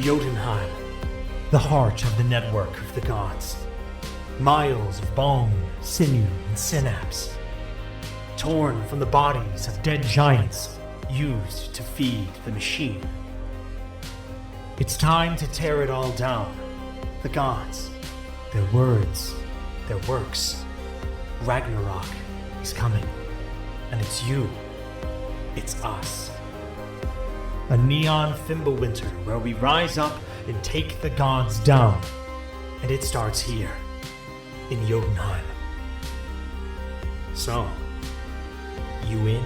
Jotunheim, the heart of the network of the gods. Miles of bone, sinew, and synapse, torn from the bodies of dead giants used to feed the machine. It's time to tear it all down. The gods, their words, their works. Ragnarok is coming, and it's you. It's us. A neon Fimbulwinter where we rise up and take the gods down. And it starts here, in Jotunheim. So, you in?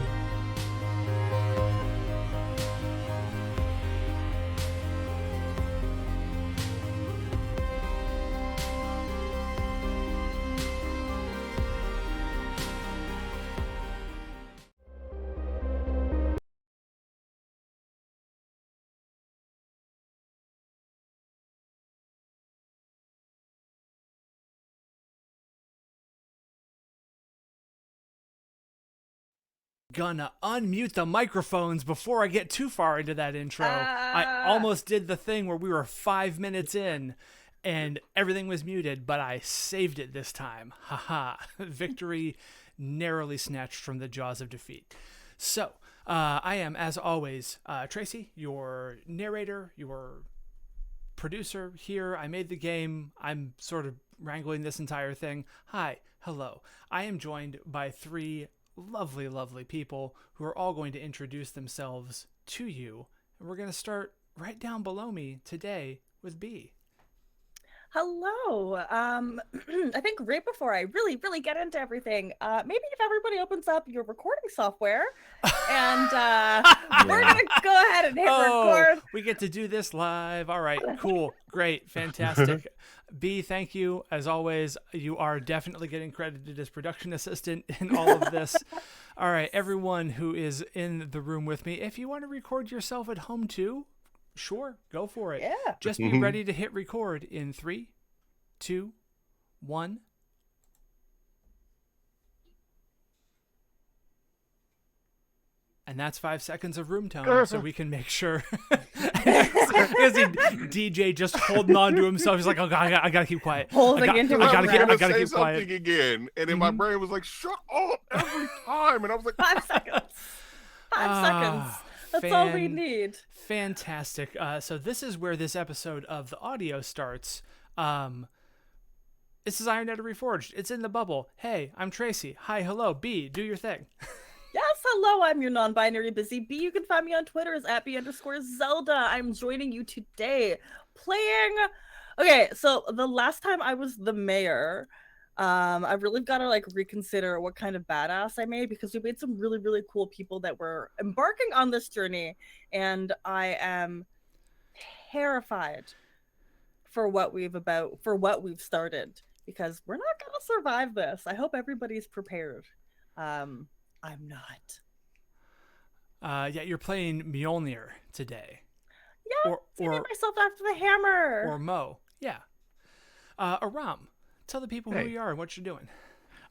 Gonna unmute the microphones before I get too far into that intro. I almost did the thing where we were 5 minutes in and everything was muted, but I saved it this time. Haha. Victory narrowly snatched from the jaws of defeat. So, I am, as always, Tracy, your narrator, your producer here. I made the game. I'm sort of wrangling this entire thing. Hi, hello. I am joined by three lovely people who are all going to introduce themselves to you. And we're going to start right down below me today with B. Hello. I think right before I really get into everything, maybe if everybody opens up your recording software and we're going to go ahead and hit record. We get to do this live. All right, cool. Great. Fantastic. B, thank you. As always, you are definitely getting credited as production assistant in all of this. All right, everyone who is in the room with me, if you want to record yourself at home too, sure, go for it. Yeah. Just be ready to hit record in 3, 2, 1. And that's 5 seconds of room tone, so we can make sure. DJ just holding on to himself. He's like, "Oh God, I gotta keep quiet. I gotta keep quiet." Something again, and then my brain was like, "Shut up!" every time, and I was like, 5 seconds. 5 seconds. That's all we need. Fantastic. So this is where this episode of the audio starts. This is Iron Edda Reforged. It's in the bubble. Hey, I'm Tracy. Hi, hello. B, do your thing. Yes, hello, I'm your non-binary busy B. You can find me on Twitter as @B_Zelda. I'm joining you today playing... Okay, so the last time I was the mayor, I've really got to reconsider what kind of badass I made, because we made some really cool people that were embarking on this journey, and I am terrified for what we've started, because we're not going to survive this. I hope everybody's prepared. I'm not. Yeah, you're playing Mjolnir today. Yeah, naming myself after the hammer. Or Mo. Yeah. Aram, tell the people who you are and what you're doing.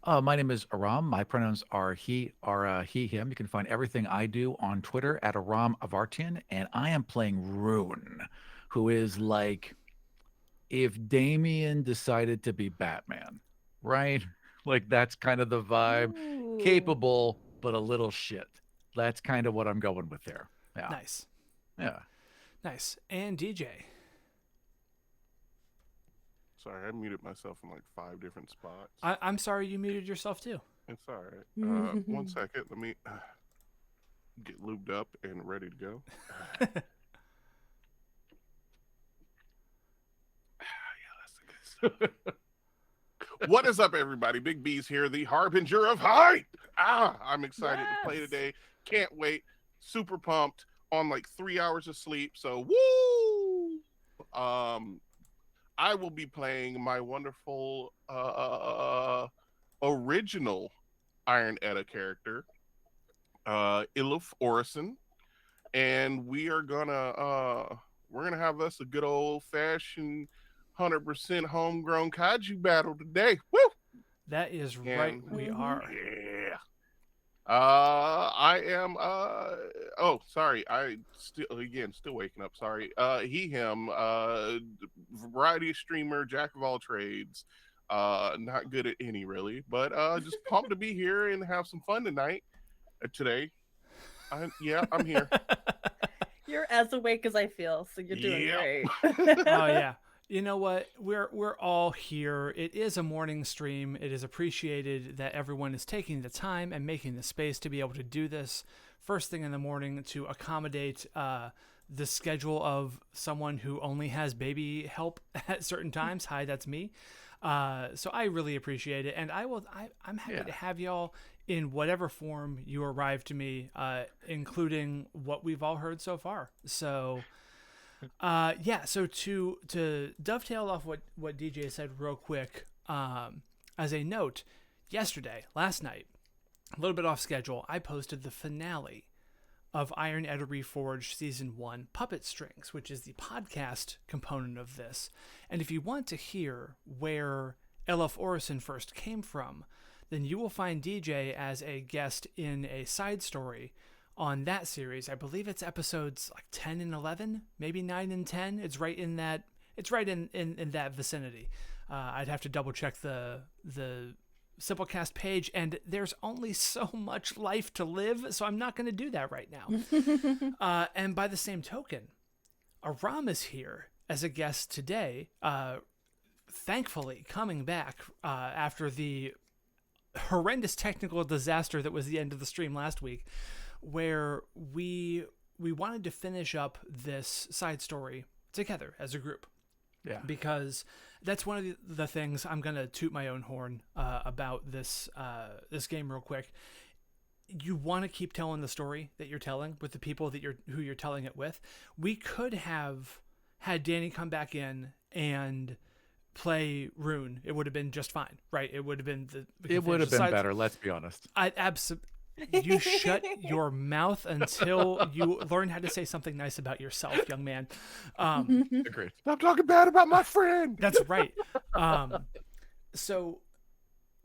My name is Aram. My pronouns are he, him. You can find everything I do on Twitter at Aram Avartian, and I am playing Rune, who is like if Damien decided to be Batman, right? Like that's kind of the vibe. Ooh. Capable, but a little shit. That's kind of what I'm going with there. Yeah. Nice. Yeah. Nice. And DJ. Sorry, I muted myself in 5 different spots. I'm sorry you muted yourself too. It's all right. 1 second. Let me get lubed up and ready to go. Yeah, that's the good. What is up, everybody? Big B's here, the harbinger of hype. I'm excited to play today. Can't wait. Super pumped. On 3 hours of sleep. So woo! I will be playing my wonderful original Iron Edda character, Iluf Orison, and we're gonna have us a good old fashioned 100% homegrown kaiju battle today. Woo! That is right. We are. Yeah. Oh, sorry. I still waking up. Sorry. He, him, variety streamer, jack of all trades. Not good at any really, but just pumped to be here and have some fun tonight. Today, I'm here. You're as awake as I feel, so you're doing Yep. great. Oh yeah. You know what? We're all here. It is a morning stream. It is appreciated that everyone is taking the time and making the space to be able to do this first thing in the morning to accommodate the schedule of someone who only has baby help at certain times. Hi, that's me. So I really appreciate it, and I'm happy to have y'all in whatever form you arrive to me, including what we've all heard so far. So. So to dovetail off what DJ said real quick, as a note, last night, a little bit off schedule, I posted the finale of Iron Edda Reforged Season 1 Puppet Strings, which is the podcast component of this. And if you want to hear where Elf Orison first came from, then you will find DJ as a guest in a side story on that series. I believe it's episodes like 10 and 11, maybe 9 and 10. It's right in that that vicinity. I'd have to double check the Simplecast page, and there's only so much life to live, so I'm not going to do that right now. And by the same token, Aram is here as a guest today, thankfully coming back after the horrendous technical disaster that was the end of the stream last week, where we wanted to finish up this side story together as a group. Yeah. Because that's one of the things. I'm going to toot my own horn about this game real quick. You want to keep telling the story that you're telling with the people who you're telling it with. We could have had Danny come back in and play Rune. It would have been just fine, right? It would have been better, let's be honest. You shut your mouth until you learn how to say something nice about yourself, young man. Agreed. Stop talking bad about my friend. That's right. So,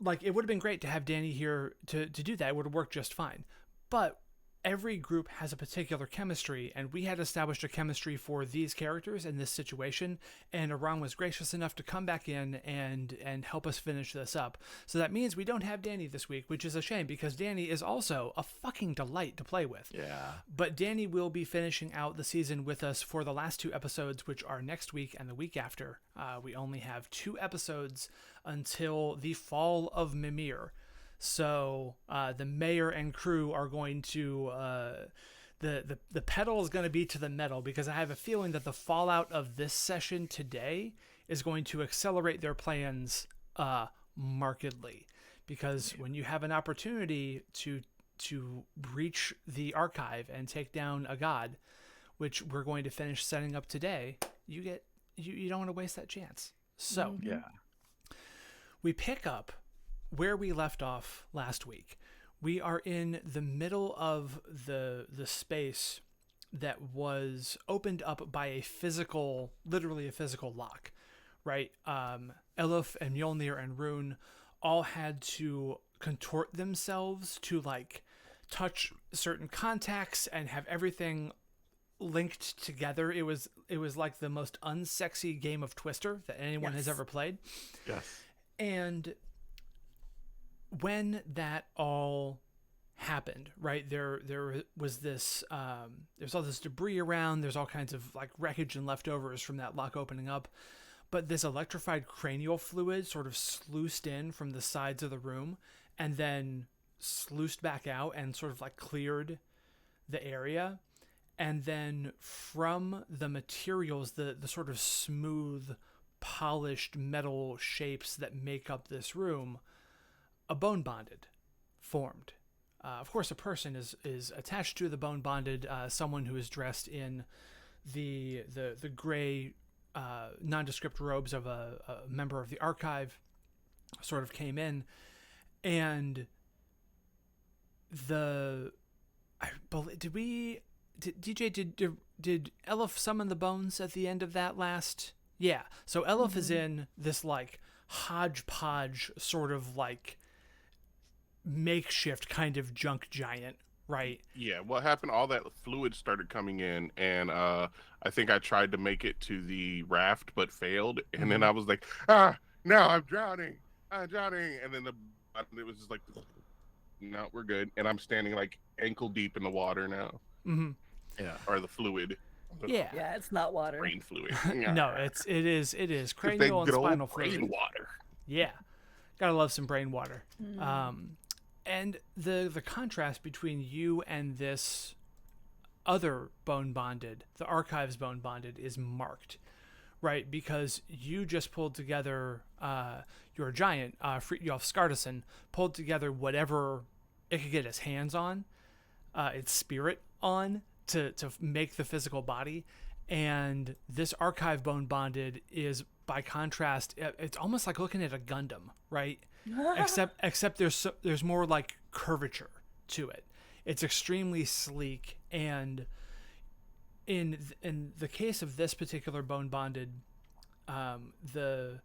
like, it would have been great to have Danny here to do that. It would have worked just fine. But every group has a particular chemistry, and we had established a chemistry for these characters in this situation, and Aram was gracious enough to come back in and help us finish this up. So that means we don't have Danny this week, which is a shame, because Danny is also a fucking delight to play with. Yeah. But Danny will be finishing out the season with us for the last 2 episodes, which are next week and the week after. We only have 2 episodes until the fall of Mimir. So the mayor and crew are going to the pedal is going to be to the metal, because I have a feeling that the fallout of this session today is going to accelerate their plans markedly. Because when you have an opportunity to breach the archive and take down a god, which we're going to finish setting up today, you don't want to waste that chance. So yeah, we pick up where we left off last week. We are in the middle of the space that was opened up by literally a physical lock, right? Elif and Mjolnir and Rune all had to contort themselves to like touch certain contacts and have everything linked together. It was like the most unsexy game of Twister that anyone has ever played. Yes. And when that all happened, right, there was this there's all this debris around, there's all kinds of like wreckage and leftovers from that lock opening up, but this electrified cranial fluid sort of sluiced in from the sides of the room and then sluiced back out and sort of like cleared the area. And then from the materials, the sort of smooth polished metal shapes that make up this room, a bone bonded formed. Of course, a person is attached to the bone bonded. Someone who is dressed in the gray nondescript robes of a member of the archive sort of came in, and did Elif summon the bones at the end of that last? Yeah. So Elif is in this like hodgepodge sort of like makeshift kind of junk giant, right? Yeah, what happened? All that fluid started coming in, and I think I tried to make it to the raft but failed, and then I was like, now I'm drowning, and then it was just like, no, we're good, and I'm standing like ankle deep in the water now, Mm-hmm. Yeah. or the fluid, Yeah. Yeah, it's not water. brain fluid. No, it is Just that cranial and good old spinal brain fluid. water. Yeah, gotta love some brain water. Mm. And the contrast between you and this other bone bonded, the archives bone bonded, is marked, right? Because you just pulled together, your giant, Fritjof Skardason, pulled together whatever it could get its hands on, its spirit on, to make the physical body. And this archive bone bonded is, by contrast, it's almost like looking at a Gundam, right? except there's more like curvature to it. It's extremely sleek, and in the case of this particular bone bonded, the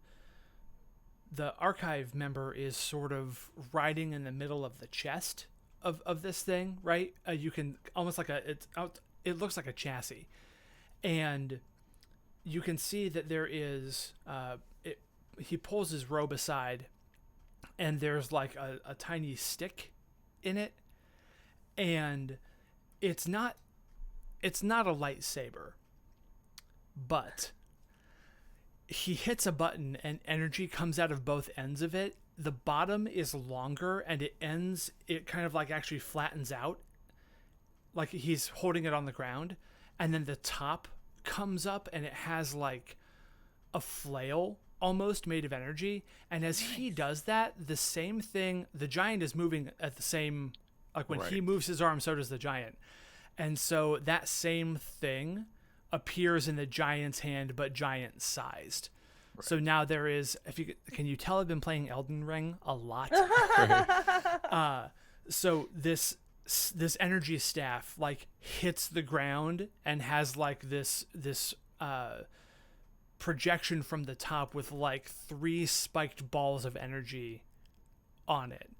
archive member is sort of riding in the middle of the chest of this thing, right? You can almost like it looks like a chassis, and you can see that there is he pulls his robe aside, and there's like a tiny stick in it, and it's not a lightsaber, but he hits a button and energy comes out of both ends of it. The bottom is longer, and it kind of like actually flattens out, like he's holding it on the ground, and then the top comes up and it has like a flail almost made of energy. And as he does that, the same thing, the giant is moving at the same, like when he moves his arm, so does the giant. And so that same thing appears in the giant's hand, but giant sized. Right. So now there is, can you tell I've been playing Elden Ring a lot? So this energy staff like hits the ground and has like this projection from the top with like 3 spiked balls of energy on it.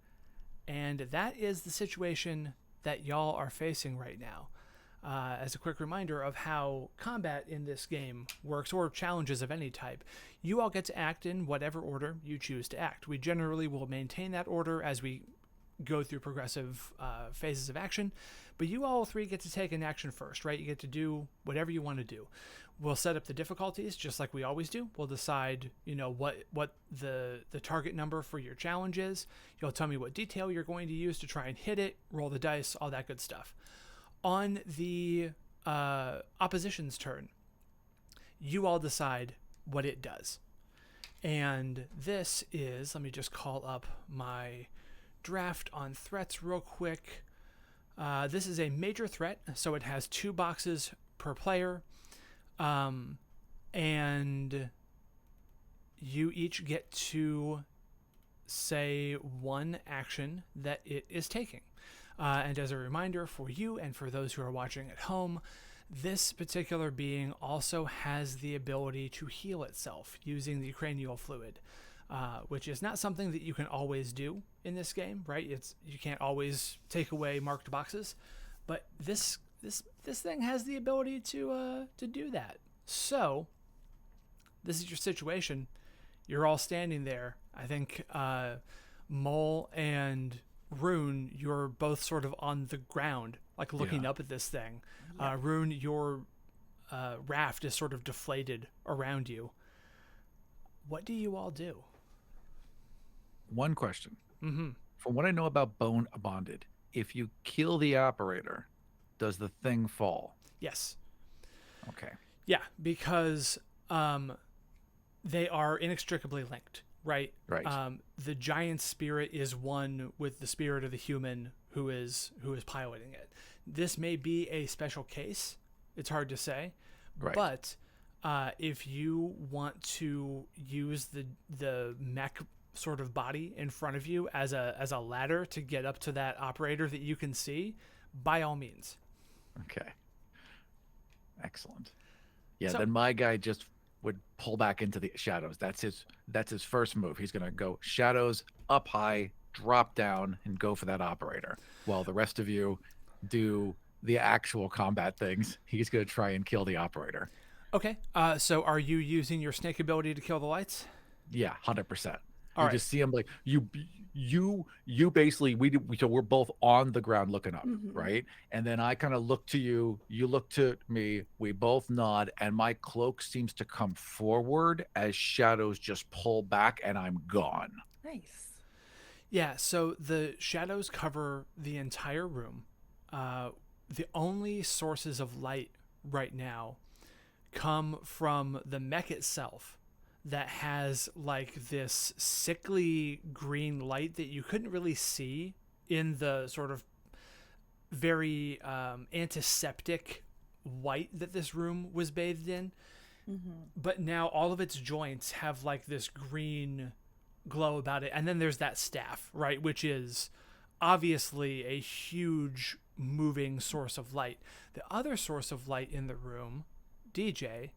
And that is the situation that y'all are facing right now. As a quick reminder of how combat in this game works, or challenges of any type, you all get to act in whatever order you choose to act. We generally will maintain that order as we go through progressive phases of action, but you all 3 get to take an action first, right? You get to do whatever you want to do. We'll set up the difficulties just like we always do. We'll decide, what the target number for your challenge is. You'll tell me what detail you're going to use to try and hit it, roll the dice, all that good stuff. On the opposition's turn, you all decide what it does. And this is, let me just call up my draft on threats real quick. This is a major threat, so it has 2 boxes per player. And you each get to say 1 action that it is taking. And as a reminder for you and for those who are watching at home, this particular being also has the ability to heal itself using the cranial fluid, which is not something that you can always do in this game, right? You can't always take away marked boxes, but this thing has the ability to do that. So this is your situation. You're all standing there. I think Mole and Rune, you're both sort of on the ground, like looking up at this thing. Rune, your raft is sort of deflated around you. What do you all do? One question. Mm-hmm. From what I know about bone bonded, if you kill the operator, does the thing fall? Yes. Okay. Yeah, because they are inextricably linked, right? Right. The giant spirit is one with the spirit of the human who is piloting it. This may be a special case. It's hard to say. Right. But if you want to use the mech sort of body in front of you as a ladder to get up to that operator that you can see, by all means. Okay. Excellent. Yeah, So- then my guy just would pull back into the shadows. That's his first move. He's going to go shadows, up high, drop down, and go for that operator. While the rest of you do the actual combat things. He's going to try and kill the operator. Okay. So are you using your snake ability to kill the lights? Yeah, 100%. All You right. just see him like you basically so we're both on the ground looking up, right? And then I kind of look to you, you look to me, we both nod, and my cloak seems to come forward as shadows just pull back and I'm gone. Nice. Yeah, so the shadows cover the entire room. The only sources of light right now come from the mech itself that has like this sickly green light that you couldn't really see in the sort of very antiseptic white that this room was bathed in. But now all of its joints have like this green glow about it. And then there's that staff, right, which is obviously a huge moving source of light. The other source of light in the room, DJ,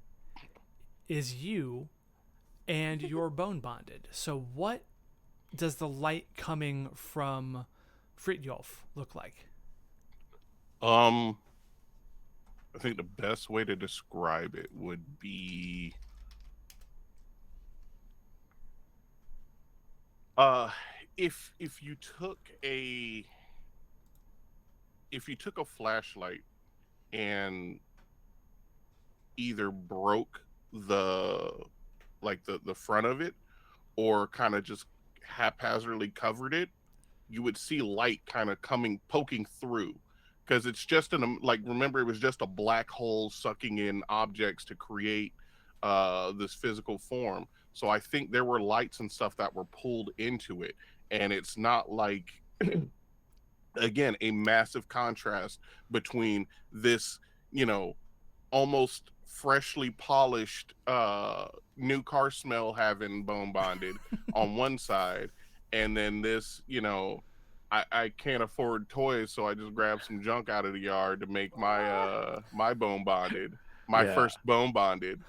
is you and you're bone bonded. So what does the light coming from Fritjolf look like? I think the best way to describe it would be if you took a flashlight and either broke the the front of it or kind of just haphazardly covered it, you would see light kind of poking through, because it's just remember, it was just a black hole sucking in objects to create this physical form. So I think there were lights and stuff that were pulled into it, and it's not like again, a massive contrast between this, almost freshly polished new car smell having bone bonded on one side, and then this, I can't afford toys, so I just grabbed some junk out of the yard to make my bone bonded, my first bone bonded.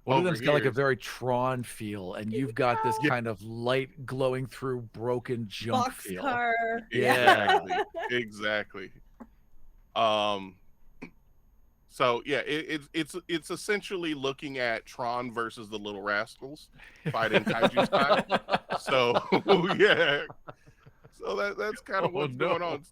One of Over them's got like a here. very Tron feel, and you've got this kind of light glowing through broken junk feel. Boxcar. Yeah. Exactly. So yeah, it's essentially looking at Tron versus the Little Rascals fighting kaiju style. So yeah, so that's kind of what's going on.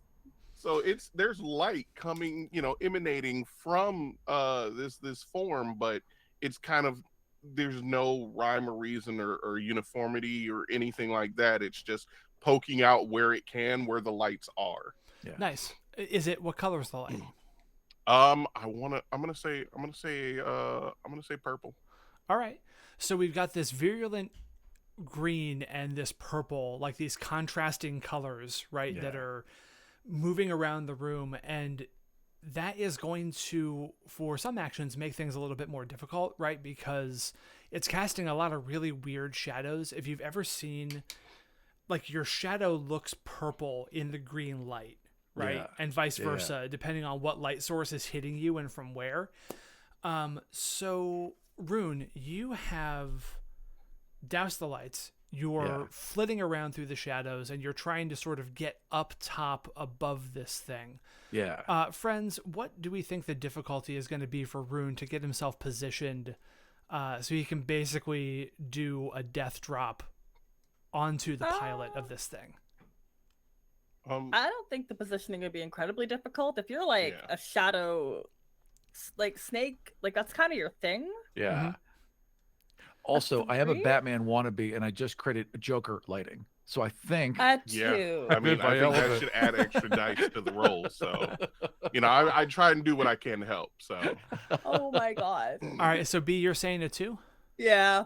So there's light coming, emanating from this form, but it's kind of, there's no rhyme or reason or uniformity or anything like that. It's just poking out where the lights are. Yeah. Nice. Is it, what color is the light? I'm gonna say purple. All right. So we've got this virulent green and this purple, like these contrasting colors, right, that are moving around the room, and that is going to, for some actions, make things a little bit more difficult, right? Because it's casting a lot of really weird shadows. If you've ever seen, like, your shadow looks purple in the green light, right? Yeah. And vice versa, depending on what light source is hitting you and from where. So, Rune, you have doused the lights. You're flitting around through the shadows, and you're trying to sort of get up top above this thing. Yeah. Friends, what do we think the difficulty is going to be for Rune to get himself positioned so he can basically do a death drop onto the pilot of this thing? I don't think the positioning would be incredibly difficult. If you're like a shadow, like snake, like that's kind of your thing. Yeah. Mm-hmm. Also, I am a Batman wannabe, and I just created Joker lighting. So I think too. I mean, I think that should add extra dice to the roll. So, I try and do what I can to help. So. Oh my god. All right, so B, you're saying it too? Yeah.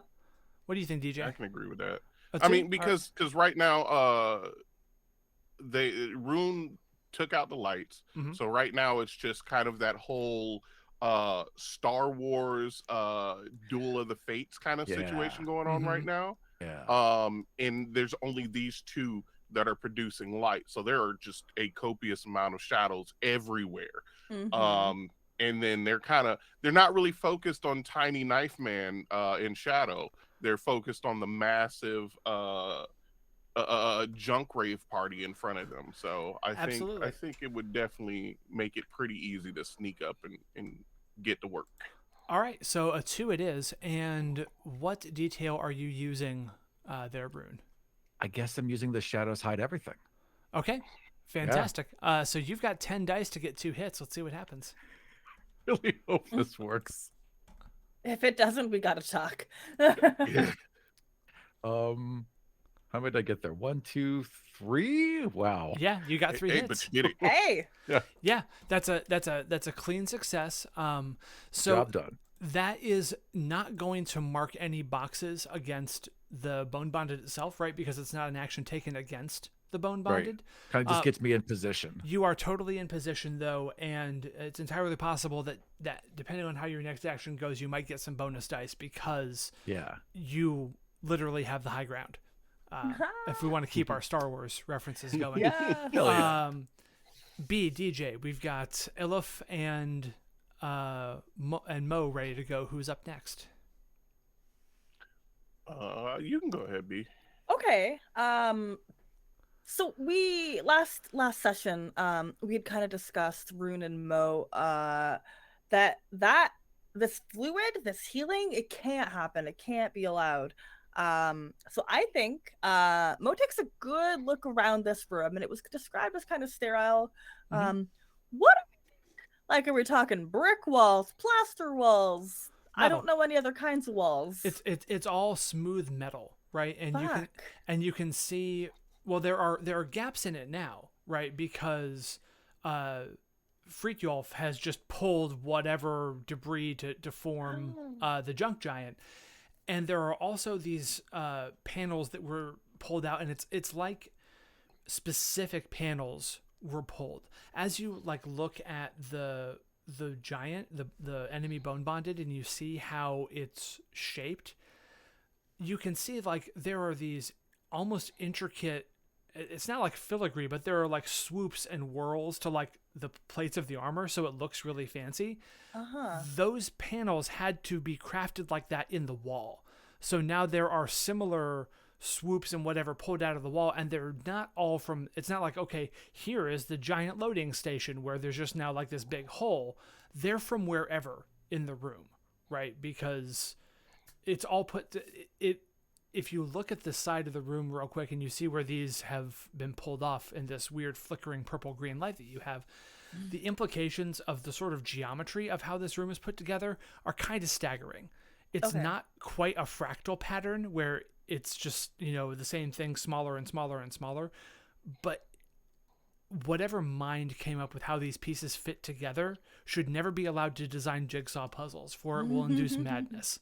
What do you think, DJ? I can agree with that. A I two? mean, because right now, Rune took out the lights, so right now it's just kind of that whole Star Wars Duel of the Fates kind of situation going on right now. Yeah. And there's only these two that are producing light, so there are just a copious amount of shadows everywhere. And then they're not really focused on Tiny Knife Man in shadow. They're focused on the massive a junk rave party in front of them. So I Absolutely. think it would definitely make it pretty easy to sneak up and get to work. All right, so a 2 it is. And what detail are you using there, Brune? I guess I'm using the shadows hide everything. Okay, fantastic. So you've got 10 dice to get 2 hits. Let's see what happens. Really hope this works. If it doesn't, we gotta talk. How many did I get there? 1, 2, 3. Wow. Yeah, you got 3 Hey, hits. but you did it. Hey, Yeah, that's a clean success. So Job done. that is not going to mark any boxes against the bone bonded itself, right? Because it's not an action taken against the bone bonded. Kind of just gets me in position. You are totally in position though, and it's entirely possible that depending on how your next action goes, you might get some bonus dice because Yeah. you literally have the high ground. If we want to keep our Star Wars references going. yeah. Hell yeah. B, DJ, we've got Elif and Mo ready to go. Who's up next? You can go ahead, B. Okay. So we last session, we had kind of discussed Rune and Mo, that this fluid, this healing, it can't happen. It can't be allowed. So I think Mo takes a good look around this room, and it was described as kind of sterile. What like, are we talking brick walls, plaster walls? I Metal. don't know any other kinds of walls. It's all smooth metal, right? And Fuck. you can see. Well, there are gaps in it now, right? Because Freakyolf has just pulled whatever debris to form the junk giant, and there are also these panels that were pulled out, and it's like specific panels were pulled. As you like look at the giant, the enemy bone bonded, and you see how it's shaped, you can see like there are these almost intricate, it's not like filigree, but there are like swoops and whirls to like the plates of the armor, so it looks really fancy. Those panels had to be crafted like that in the wall. So now there are similar swoops and whatever pulled out of the wall, and they're not all from, it's not like, okay, here is the giant loading station where there's just now like this big hole. They're from wherever in the room, right? Because it's all put if you look at the side of the room real quick and you see where these have been pulled off in this weird flickering purple green light that you have, the implications of the sort of geometry of how this room is put together are kind of staggering. It's not quite a fractal pattern where it's just, the same thing, smaller and smaller and smaller. But whatever mind came up with how these pieces fit together should never be allowed to design jigsaw puzzles, for it will induce madness.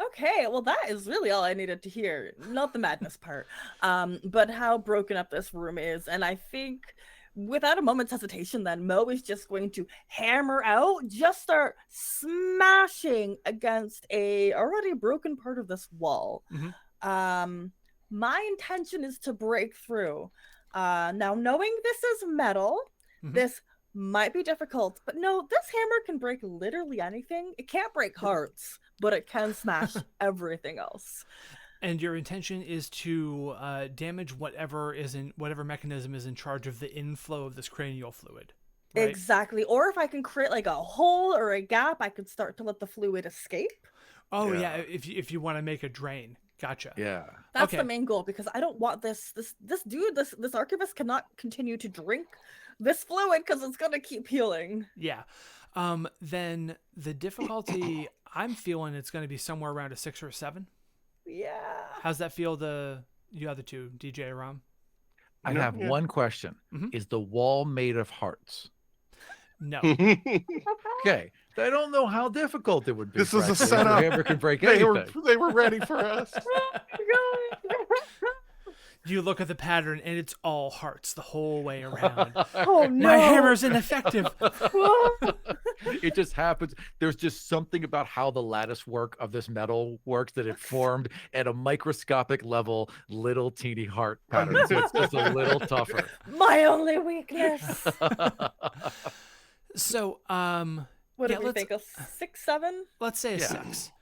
Okay, well, that is really all I needed to hear. Not the madness part, but how broken up this room is. And I think without a moment's hesitation, then Mo is just going to hammer out, just start smashing against a already broken part of this wall. My intention is to break through. Now, knowing this is metal, this might be difficult, but no, this hammer can break literally anything. It can't break hearts, but it can smash everything else. And your intention is to damage whatever mechanism is in charge of the inflow of this cranial fluid. Right? Exactly. Or if I can create like a hole or a gap, I could start to let the fluid escape. Oh yeah, if you want to make a drain. Gotcha. Yeah. That's the main goal, because I don't want this dude, this archivist cannot continue to drink this fluid because it's gonna keep healing. Yeah. Then the difficulty I'm feeling, it's going to be somewhere around a 6 or a 7. Yeah. How's that feel to you other two, DJ Aram? I have one question. Is the wall made of hearts? No. Okay. I don't know how difficult it would be. This is a setup. Hammer can break They anything. were ready for us. You look at the pattern and it's all hearts the whole way around. Oh no. My hammer's ineffective. It just happens. There's just something about how the lattice work of this metal works that it formed at a microscopic level, little teeny heart pattern. So it's just a little tougher. My only weakness. So, What do we think? A 6, 7? let's say a 6.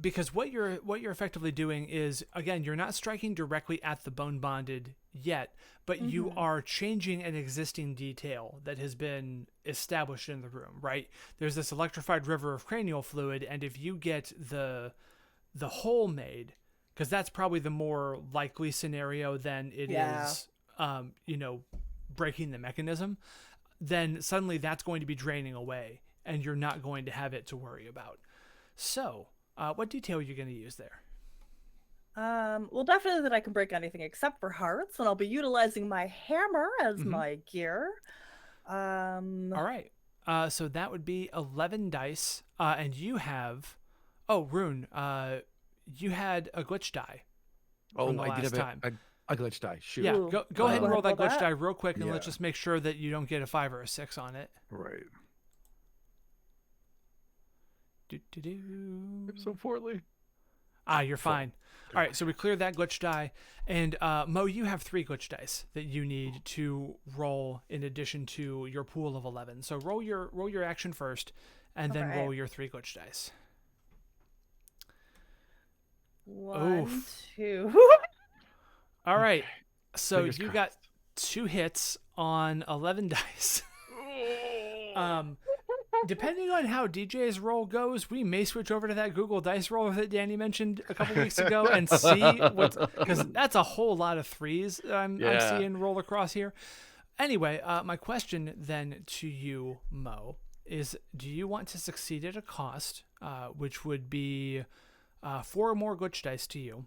Because what you're effectively doing is, again, you're not striking directly at the bone bonded yet, but you are changing an existing detail that has been established in the room, right? There's this electrified river of cranial fluid, and if you get the hole made, because that's probably the more likely scenario than it is, breaking the mechanism, then suddenly that's going to be draining away, and you're not going to have it to worry about. So, what detail are you going to use there? Well, definitely that I can break anything except for hearts, and I'll be utilizing my hammer as my gear. All right. So that would be 11 dice, and you have... Oh, Rune, you had a glitch die from the I last did time. have a glitch die. Shoot. Yeah, Ooh. go ahead and roll that glitch that. die real quick, and Yeah. let's just make sure that you don't get a 5 or a 6 on it. Right. Do-do-do. I'm so poorly. You're fine. All right, so we cleared that glitch die, and Mo, you have 3 glitch dice that you need to roll in addition to your pool of 11. So roll your action first, and then Okay. roll your 3 glitch dice. 1, Oof. 2. All right, so Fingers you crossed. got 2 hits on 11 dice. Depending on how DJ's roll goes, we may switch over to that Google Dice roll that Danny mentioned a couple weeks ago and see what's, because that's a whole lot of 3s I'm seeing roll across here. Anyway, my question then to you, Mo, is do you want to succeed at a cost, which would be 4 more glitch dice to you,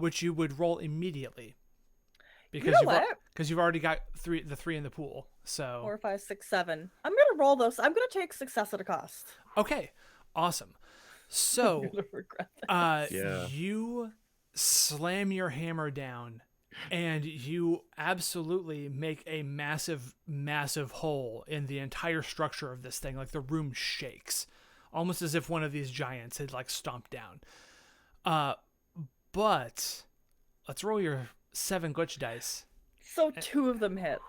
which you would roll immediately? Because you've already got the 3 in the pool. So 4, 5, 6, 7. I'm gonna roll those. I'm gonna take success at a cost. okay, awesome. So I'm gonna regret that. you slam your hammer down, and you absolutely make a massive, massive hole in the entire structure of this thing. Like the room shakes, almost as if one of these giants had like stomped down. But let's roll your 7 glitch dice. So 2 of them hit.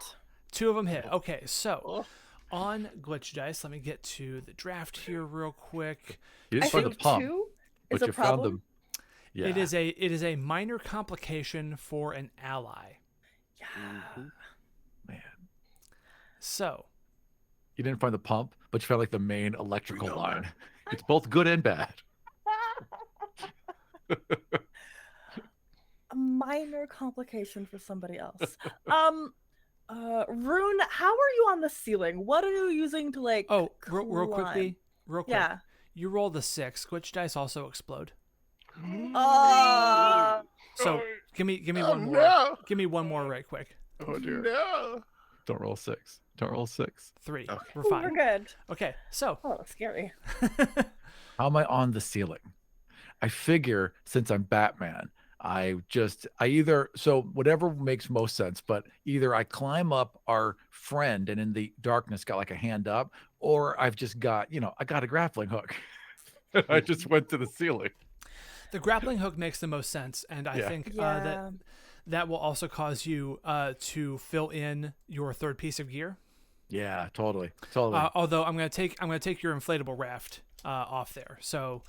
2 of them hit. Okay, so on glitch dice, let me get to the draft here real quick. You I just find the think pump, 2 but is a you found problem. them. Yeah. It is a minor complication for an ally. Yeah. Man. So You didn't find the pump, but you found like the main electrical line. It's both good and bad. A minor complication for somebody else. Rune, how are you on the ceiling? What are you using to like? real quick. climb? Yeah. You roll the 6. Glitch dice also explode. So give me one more. No. Give me one more right quick. Oh dear. No. Don't roll 6. Don't roll 6. 3. Okay. We're Ooh, fine. we're good. Okay, so Oh, that's scary. How am I on the ceiling? I figure since I'm Batman, so whatever makes most sense, but either I climb up our friend and in the darkness got like a hand up, or I've just got, I got a grappling hook. I just went to the ceiling. the grappling hook makes the most sense, and I think that will also cause you to fill in your 3rd piece of gear. Yeah, totally. Although I'm gonna take your inflatable raft off there. So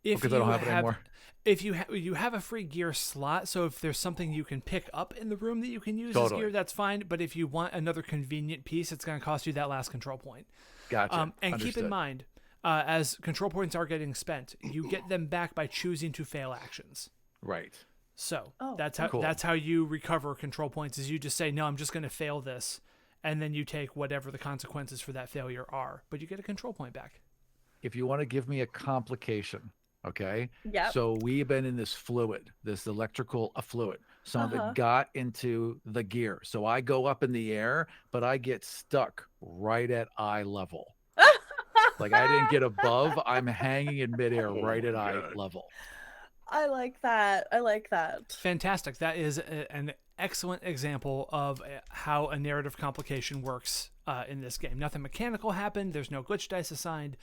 if Because I don't have it anymore. If you have a free gear slot, so if there's something you can pick up in the room that you can use as Totally. gear, that's fine. But if you want another convenient piece, it's going to cost you that last control point. Gotcha. And keep in Understood. mind, as control points are getting spent, you get them back by choosing to fail actions. Right. So Oh, cool. that's how you recover control points. Is you just say, no, I'm just going to fail this, and then you take whatever the consequences for that failure are, but you get a control point back. If you want to give me a complication, okay? Yep. So we've been in this fluid, this electrical fluid. Some of it got into the gear. So I go up in the air, but I get stuck right at eye level. Like I didn't get above. I'm hanging in midair right at eye level. I like that. Fantastic. That is an excellent example of how a narrative complication works in this game. Nothing mechanical happened. There's no glitch dice assigned.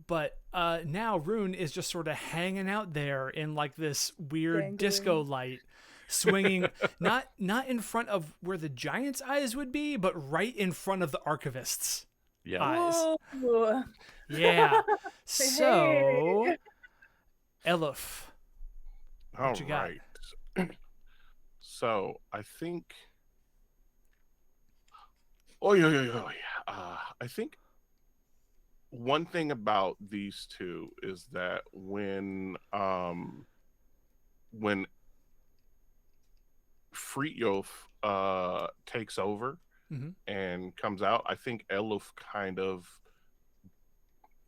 But now Rune is just sort of hanging out there in like this weird Dangling. disco light, swinging not in front of where the giant's eyes would be, but right in front of the archivists. Yeah. eyes. Ooh. Yeah. Hey. So, Elif, All what you got? right. So I think. Oh yeah, yeah, yeah, yeah. I think one thing about these two is that when Frithjof takes over Hmm. and comes out, I think Eluf kind of,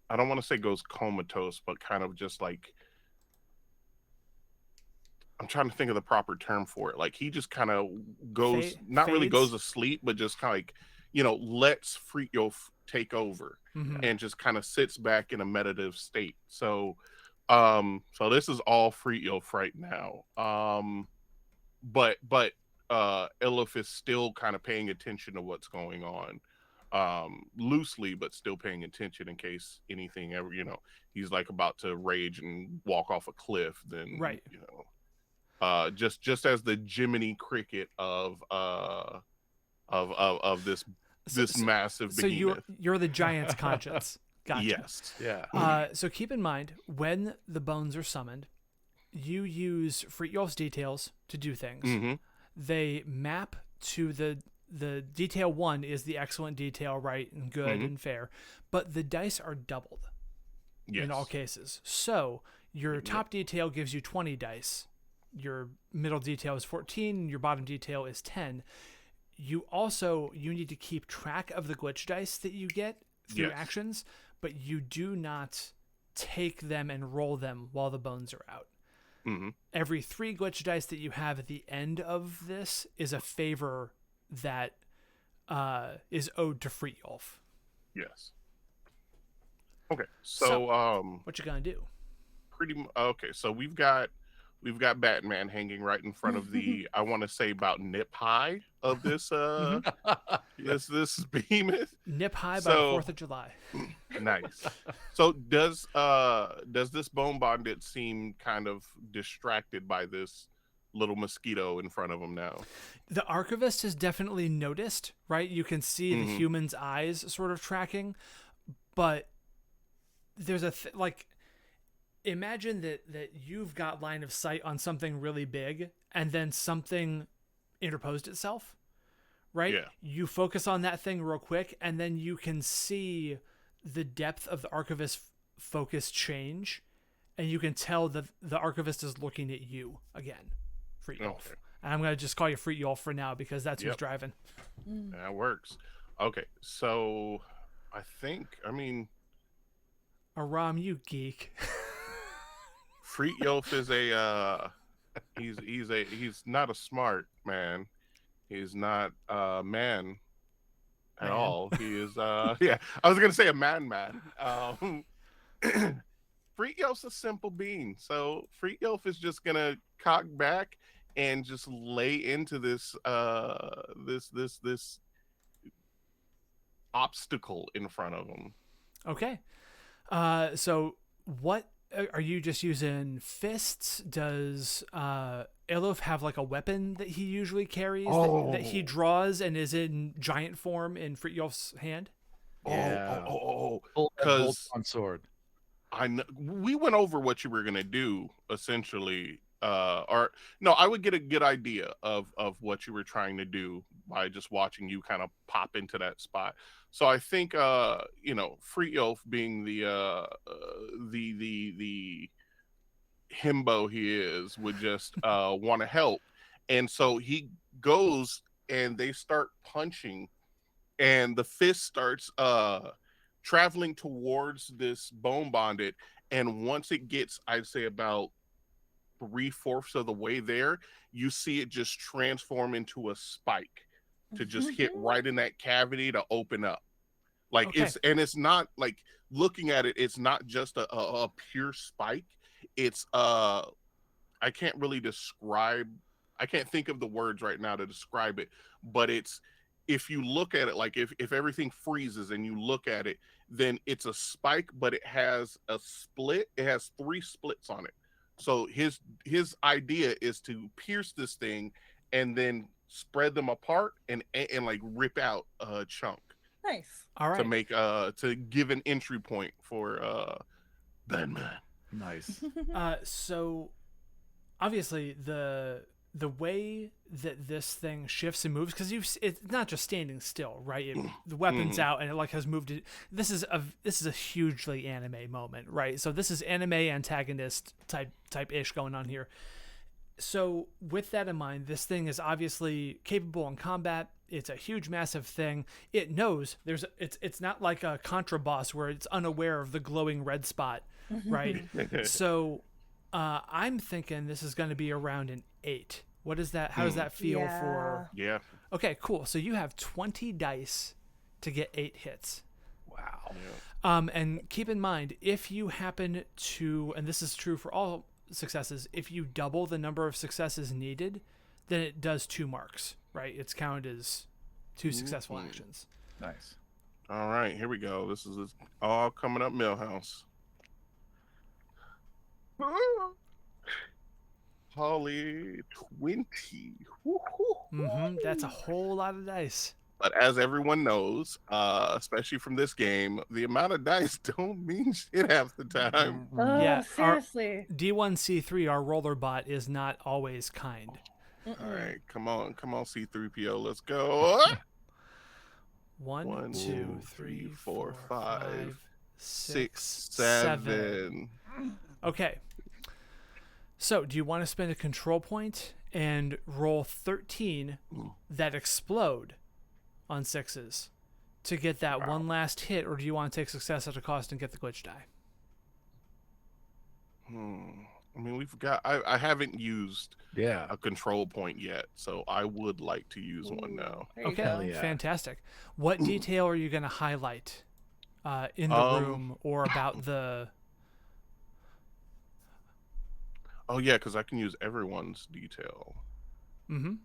I don't want to say goes comatose, but kind of just like, I'm trying to think of the proper term for it. Like he just kind of goes, not really goes Fades. asleep, but just kind of like, lets Frithjof take over Hmm. and just kind of sits back in a meditative state. So this is all Frithjof right now. But Elif is still kind of paying attention to what's going on. Loosely, but still paying attention in case anything ever, he's like about to rage and walk off a cliff, then Right. just as the Jiminy Cricket of this massive So behemoth. you're the giant's conscience. Gotcha. Yes. Yeah. So keep in mind when the bones are summoned, you use Frithjolf's details to do things. Mm-hmm. They map to the detail 1 is the excellent detail, right and good Mhm. and fair, but the dice are doubled Yes. in all cases. So your Yep. top detail gives you 20 dice, your middle detail is 14, and your bottom detail is 10. You need to keep track of the glitch dice that you get through Yes. actions, but you do not take them and roll them while the bones are out. Mm-hmm. Every 3 glitch dice that you have at the end of this is a favor that is owed to Frithjolf. Yes. Okay. So What you gonna do? okay. So we've got Batman hanging right in front of the, I want to say about nip high of this this behemoth. Nip high by the So 4th of July. nice. So does this bone bandit seem kind of distracted by this little mosquito in front of him now? The archivist has definitely noticed, right? You can see the Mhm. human's eyes sort of tracking, but there's like, imagine that you've got line of sight on something really big and then something interposed itself, right? Yeah. You focus on that thing real quick and then you can see the depth of the archivist focus change, and you can tell that the archivist is looking at you again, Frithjolf. Okay. And I'm going to just call you Frithjolf for now because that's who's Yep. driving. That works. Okay. So I mean, Aram, you geek. Frithjof is a he's not a smart man. He's not a man at Man. all. He is yeah, I was gonna say a man. Frithjof's a simple being. So Frithjof is just gonna cock back and just lay into this this obstacle in front of him. Okay. So what are you just using fists? Does Elof have like a weapon that he usually carries that he draws and is in giant form in Frithjolf's hand? Yeah. Full bolt Because on sword. I know we went over what you were gonna do essentially, or no, I would get a good idea of what you were trying to do by just watching you kind of pop into that spot. So I think Frithjof being the himbo he is would just want to help, and so he goes and they start punching, and the fist starts traveling towards this bone bonded, and once it gets, I'd say about 3/4 of the way there, you see it just transform into a spike to just hit right in that cavity to open up. Like Okay. it's not like, looking at it, it's not just a pure spike. It's I can't really describe, I can't think of the words right now to describe it, but it's, if you look at it, like if everything freezes and you look at it, then it's a spike, but it has a split. It has 3 splits on it. So his idea is to pierce this thing and then spread them apart and like rip out a chunk. Nice. All to right. make to give an entry point for Batman. Nice. So obviously the way that this thing shifts and moves, because it's not just standing still, right? The weapon's out and it like has moved. This is a hugely anime moment, right? So this is anime antagonist type ish going on here. So with that in mind, this thing is obviously capable in combat. It's a huge, massive thing. It knows it's not like a Contra boss where it's unaware of the glowing red spot, right? So I'm thinking this is going to be around an 8. What is that? How does that feel for? Yeah. Okay, cool. So you have 20 dice to get 8 hits. Wow. And keep in mind, if you happen to, and this is true for all successes, if you double the number of successes needed, then it does 2 marks, right? It's counted as 2 successful actions. Nice. All right, here we go. This is all coming up Millhouse. Holly 20. That's a whole lot of dice. But as everyone knows, especially from this game, the amount of dice don't mean shit half the time. Oh, Yeah, seriously. D1C3, our roller bot, is not always kind. All right, come on, C3PO, let's go. 1, 2, 3, 4, 5, 6, 7. 7. Okay. So, do you want to spend a control point and roll 13 that explode on 6s to get that one last hit, or do you want to take success at a cost and get the glitch die? I mean, we've got. I haven't used Yeah. a control point yet, so I would like to use one now. There you Okay, go. yeah. fantastic. What detail are you going to highlight in the room or about the... Oh yeah, because I can use everyone's detail. Mm-hmm.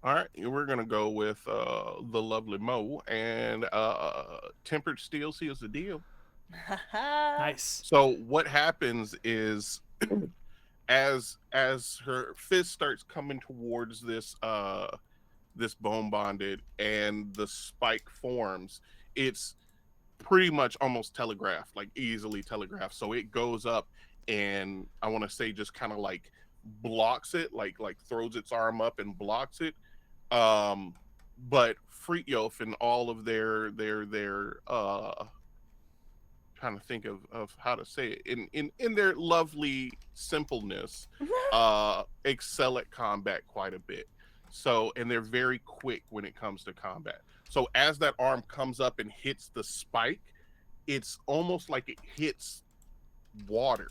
All right, we're gonna go with the lovely Mo, and tempered steel seals the deal. Nice. So what happens is, as her fist starts coming towards this this bone bonded and the spike forms, it's pretty much almost telegraphed, like easily telegraphed. So it goes up and I want to say just kind of like blocks it, like throws its arm up and blocks it. But Frithjof and all of their trying to think of how to say it in their lovely simpleness, excel at combat quite a bit. So, and they're very quick when it comes to combat. So as that arm comes up and hits the spike, it's almost like it hits water,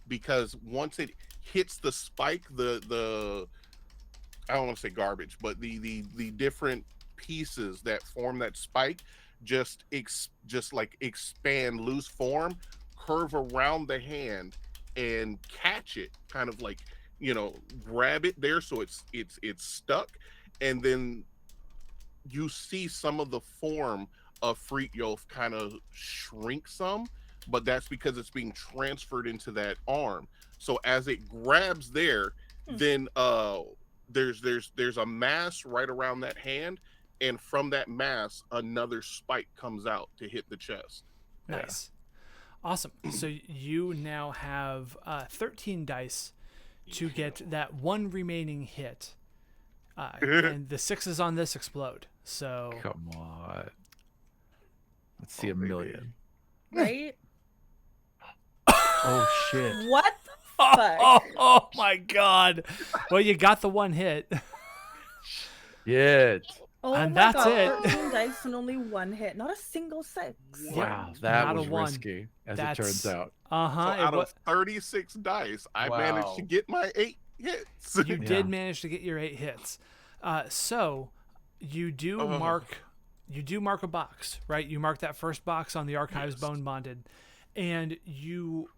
because once it hits the spike, the I don't want to say garbage, but the different pieces that form that spike just like expand, lose form, curve around the hand and catch it, kind of like, grab it there so it's stuck, and then you see some of the form of Frithjof kind of shrink some, but that's because it's being transferred into that arm. So as it grabs there, then there's a mass right around that hand, and from that mass another spike comes out to hit the chest. Nice. Awesome. So you now have 13 dice to get that one remaining hit. And the 6s on this explode. So Come on. Let's see a million. Right? Oh shit. What the fuck? oh my god. Well, you got the one hit. Yeah. Oh And my that's god, it. 13 dice and only 1 hit. Not a single 6. Wow, that not a was one. risky, as That's- it turns out. So out of 36 dice, I managed to get my 8 hits. You Yeah. did manage to get your 8 hits. So you do mark a box, right? You mark that first box on the archives bone bonded, and you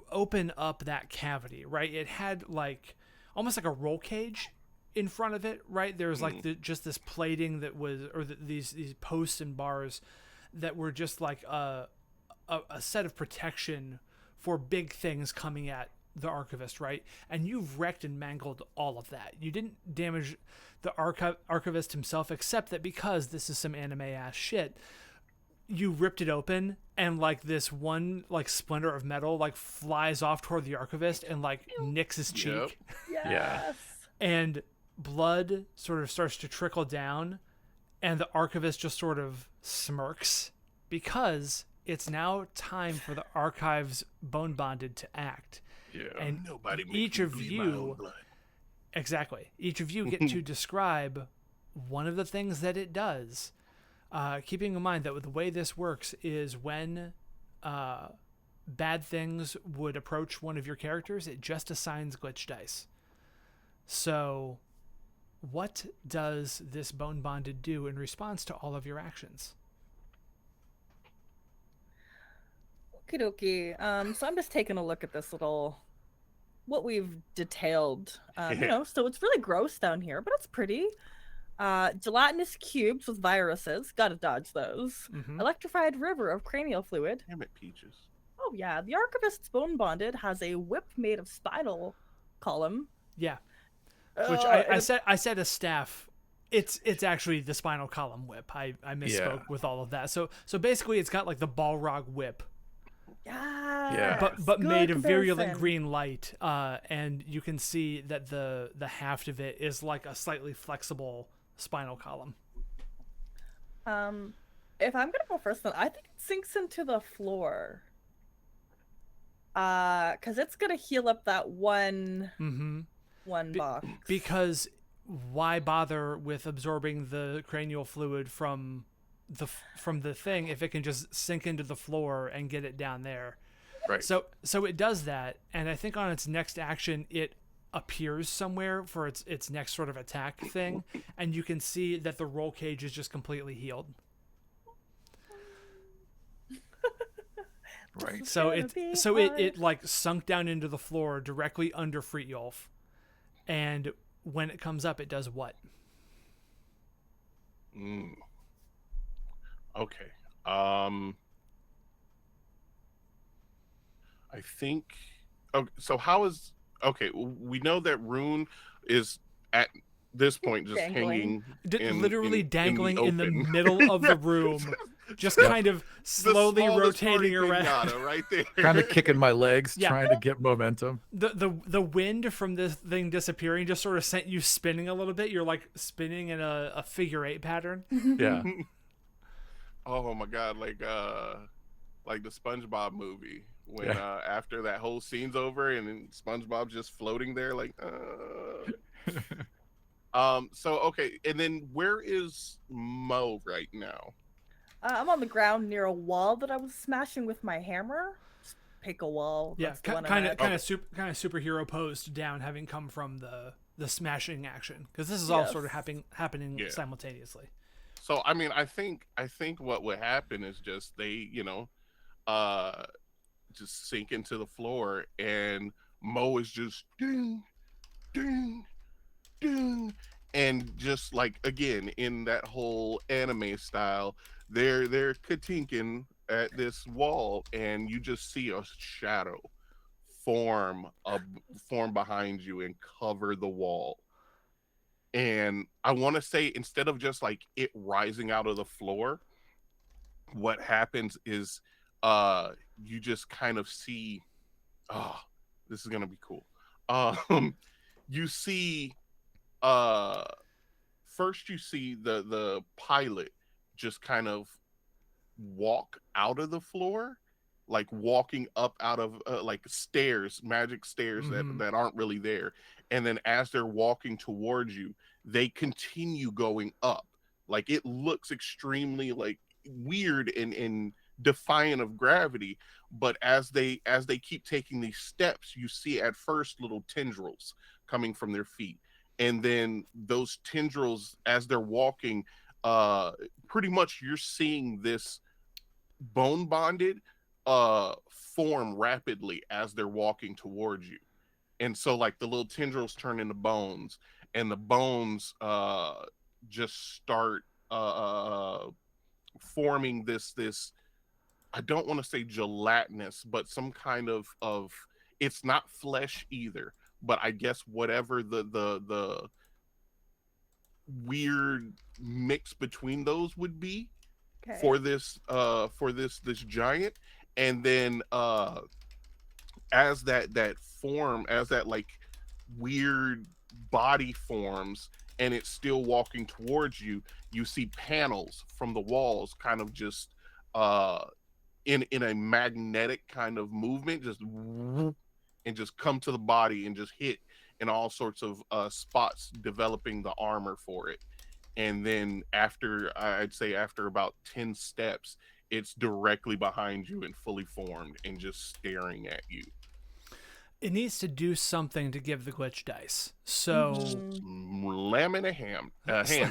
open up that cavity, right? It had like almost like a roll cage in front of it, right? There was like just this plating that was, or these posts and bars that were just like a set of protection for big things coming at the archivist, right? And you've wrecked and mangled all of that. You didn't damage the archivist himself, except that because this is some anime ass shit, you ripped it open and like this one like splinter of metal like flies off toward the archivist and like nicks his cheek. Yes. Yeah. And blood sort of starts to trickle down, and the archivist just sort of smirks because it's now time for the archive's bone bonded to act. Yeah. And Nobody makes each me of bleed my own you, blood. exactly, each of you get to describe one of the things that it does. Keeping in mind that the way this works is when bad things would approach one of your characters, it just assigns glitch dice. So what does this bone bonded do in response to all of your actions? Okie dokie. So I'm just taking a look at this little, what we've detailed. So it's really gross down here, but it's pretty. Gelatinous cubes with viruses, gotta dodge those. Mm-hmm. Electrified river of cranial fluid. Damn it, Peaches. Oh yeah, the archivist's bone bonded has a whip made of spinal column. Yeah. Which I said a staff. It's actually the spinal column whip. I misspoke with all of that. So basically it's got like the Balrog whip. Yeah. But made of virulent comparison. green light. And you can see that the haft of it is like a slightly flexible spinal column. If I'm gonna go first, then I think it sinks into the floor. Because it's gonna heal up that one box. Because why bother with absorbing the cranial fluid from the thing if it can just sink into the floor and get it down there? Right. So it does that, and I think on its next action it appears somewhere for its next sort of attack thing, and you can see that the roll cage is just completely healed. Right. So it like sunk down into the floor directly under Frithjolf, and when it comes up, it does what? Okay. I think. Okay. So how is? Okay. We know that Rune is at this point just Dangling. hanging, Literally dangling in the open. middle of the room, just kind of slowly The smallest rotating party around. pinata right there. Kind of kicking my legs, Yeah. trying to get momentum. The wind from this thing disappearing just sort of sent you spinning a little bit. You're like spinning in a figure eight pattern. Yeah. Oh my god, like the SpongeBob movie when Yeah. after that whole scene's over and then SpongeBob's just floating there like so okay, and then where is Mo right now? I'm on the ground near a wall that I was smashing with my hammer. Just pick a wall. Yeah, That's the one I'm kind at. of superhero posed down, having come from the smashing action, because this is all sort of happening Yeah. simultaneously. So I mean, I think what would happen is just they, just sink into the floor, and Mo is just ding, ding, ding, and just like again in that whole anime style, they're katinking at this wall, and you just see a shadow form behind you and cover the wall. And I want to say, instead of just like it rising out of the floor, what happens is you just kind of see, oh, this is gonna be cool. You see first you see the pilot just kind of walk out of the floor, like walking up out of like stairs, magic stairs that aren't really there. And then as they're walking towards you, they continue going up. Like it looks extremely like weird and defiant of gravity. But as they keep taking these steps, you see at first little tendrils coming from their feet. And then those tendrils, as they're walking, pretty much you're seeing this bone bonded form rapidly as they're walking towards you. And so like the little tendrils turn into bones, and the bones just start forming this I don't want to say gelatinous, but some kind of It's not flesh either, but I guess whatever the weird mix between those would be Okay. for this giant. And then as that form, as that like weird body forms and it's still walking towards you, you see panels from the walls kind of just in a magnetic kind of movement, just and just come to the body and just hit in all sorts of spots, developing the armor for it. And then I'd say after about 10 steps, it's directly behind you and fully formed and just staring at you. It needs to do something to give the glitch dice. So Slamming a hand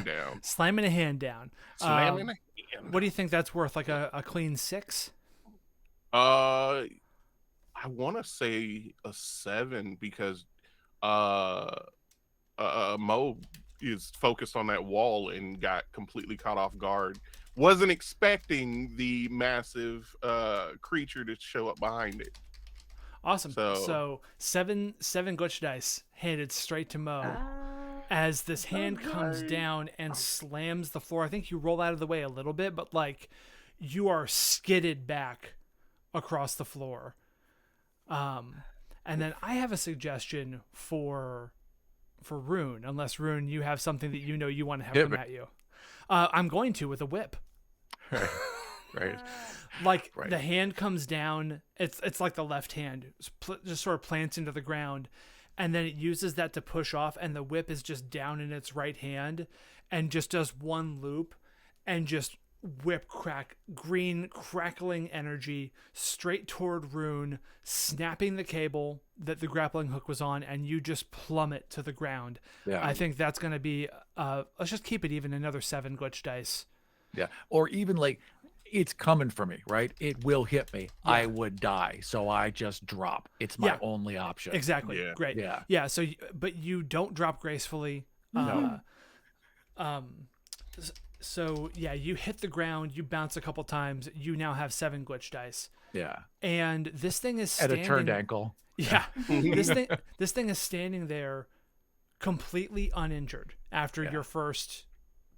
down. Slamming a hand down. Slamming a hand. What do you think that's worth? Like a clean 6? I want to say a 7 because Mo is focused on that wall and got completely caught off guard. Wasn't expecting the massive creature to show up behind it. Awesome. So seven glitch dice handed straight to Mo as this hand comes down and slams the floor. I think you roll out of the way a little bit, but like you are skidded back across the floor. And then I have a suggestion for Rune, unless Rune, you have something that you know you want to have come at you. I'm going to with a whip. Right. Like the hand comes down, it's like the left hand just sort of plants into the ground, and then it uses that to push off, and the whip is just down in its right hand and just does one loop and just whip crack green crackling energy straight toward Rune, snapping the cable that the grappling hook was on, and you just plummet to the ground. Yeah. I think that's going to be let's just keep it even, another 7 glitch dice. Yeah. Or even like, it's coming for me, right? It will hit me. Yeah. I would die. So I just drop. It's my Yeah. only option. Exactly. Yeah. Great. Yeah. So, but you don't drop gracefully. No. So yeah, you hit the ground. You bounce a couple times. You now have 7 glitch dice. Yeah. And this thing is At standing, a turned ankle. Yeah. this thing is standing there, completely uninjured after your first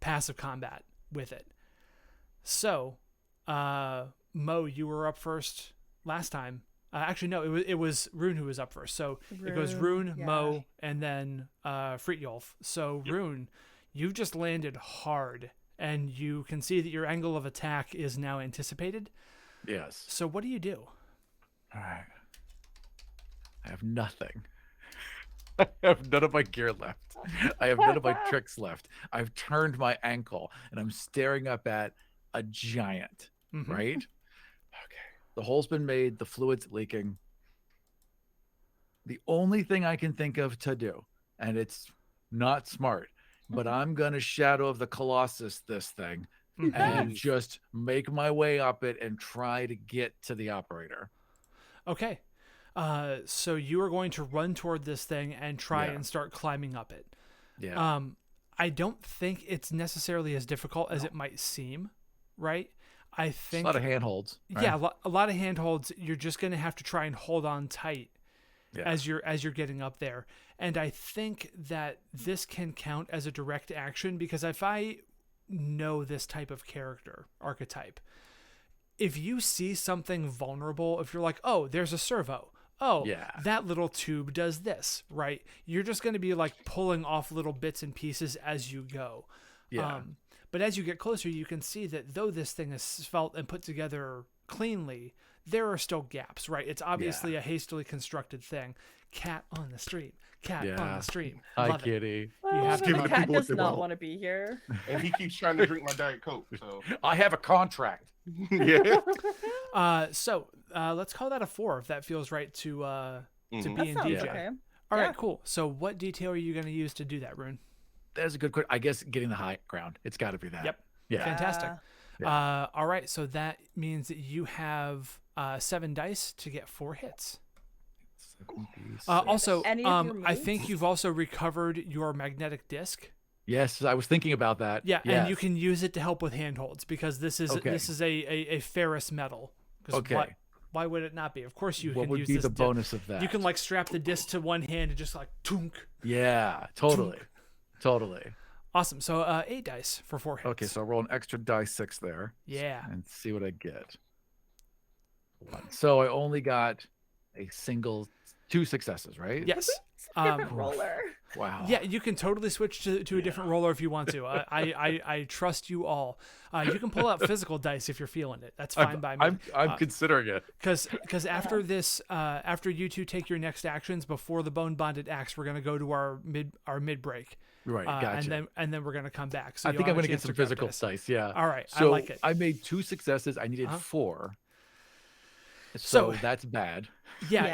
passive combat with it. So, Mo, you were up first last time. Actually, no, it was Rune who was up first. So it goes Rune, Mo, and then Frityolf. So Rune, you've just landed hard, and you can see that your angle of attack is now anticipated. Yes. So what do you do? All right. I have nothing. I have none of my gear left. I have none of my tricks left. I've turned my ankle, and I'm staring up at a giant, right? Okay. The hole's been made. The fluid's leaking. The only thing I can think of to do, and it's not smart, but I'm going to Shadow of the Colossus this thing and just make my way up it and try to get to the operator. Okay. So you are going to run toward this thing and try and start climbing up it. Yeah. I don't think it's necessarily as difficult as it might seem, right? I think a lot of handholds. Right? Yeah, a lot of handholds. You're just going to have to try and hold on tight as you're getting up there. And I think that this can count as a direct action, because if I know this type of character archetype, if you see something vulnerable, if you're like, oh, there's a servo. Oh, that little tube does this, right? You're just going to be like pulling off little bits and pieces as you go. Yeah. But as you get closer, you can see that though this thing is svelte and put together cleanly, there are still gaps, right? It's obviously a hastily constructed thing. Cat on the stream. Cat on the stream. Hi, Love it. Kitty. Well, giving the the cat people what does they not want. want to be here. And he keeps trying to drink my Diet Coke. So I have a contract. yeah. So let's call that a 4 if that feels right to B That and sounds DJ. okay. All right, cool. So what detail are you going to use to do that, Rune? That's a good question. I guess getting the high ground. It's got to be that. Yep. Yeah. Fantastic. All right, so that means that you have 7 dice to get 4 hits. Also, Any of your I moves? think you've also recovered your magnetic disc. Yes, I was thinking about that. Yeah, yes. and you can use it to help with handholds, because this is a ferrous metal. 'Cause Okay. Why would it not be? Of course you What can would use be this the bonus of that? You can like strap the disc to one hand and just like tunk. Yeah, totally. Totally. Awesome. So 8 dice for 4 hits. Okay, so I'll roll an extra die 6 there. Yeah. And see what I get. 1. So I only got a single 2 successes, right? Yes. Different roller. Wow. Yeah, you can totally switch to a different roller if you want to. I trust you all. You can pull out physical dice if you're feeling it. That's fine by me. I'm considering it. Because after this, after you two take your next actions before the bone bonded axe, we're gonna go to our mid break. Right, gotcha. And then we're gonna come back. So I think you'll I'm have a gonna get chance some to grab physical dice. dice. Yeah. All right, So I like it. I made 2 successes. I needed 4. So that's bad. Yeah,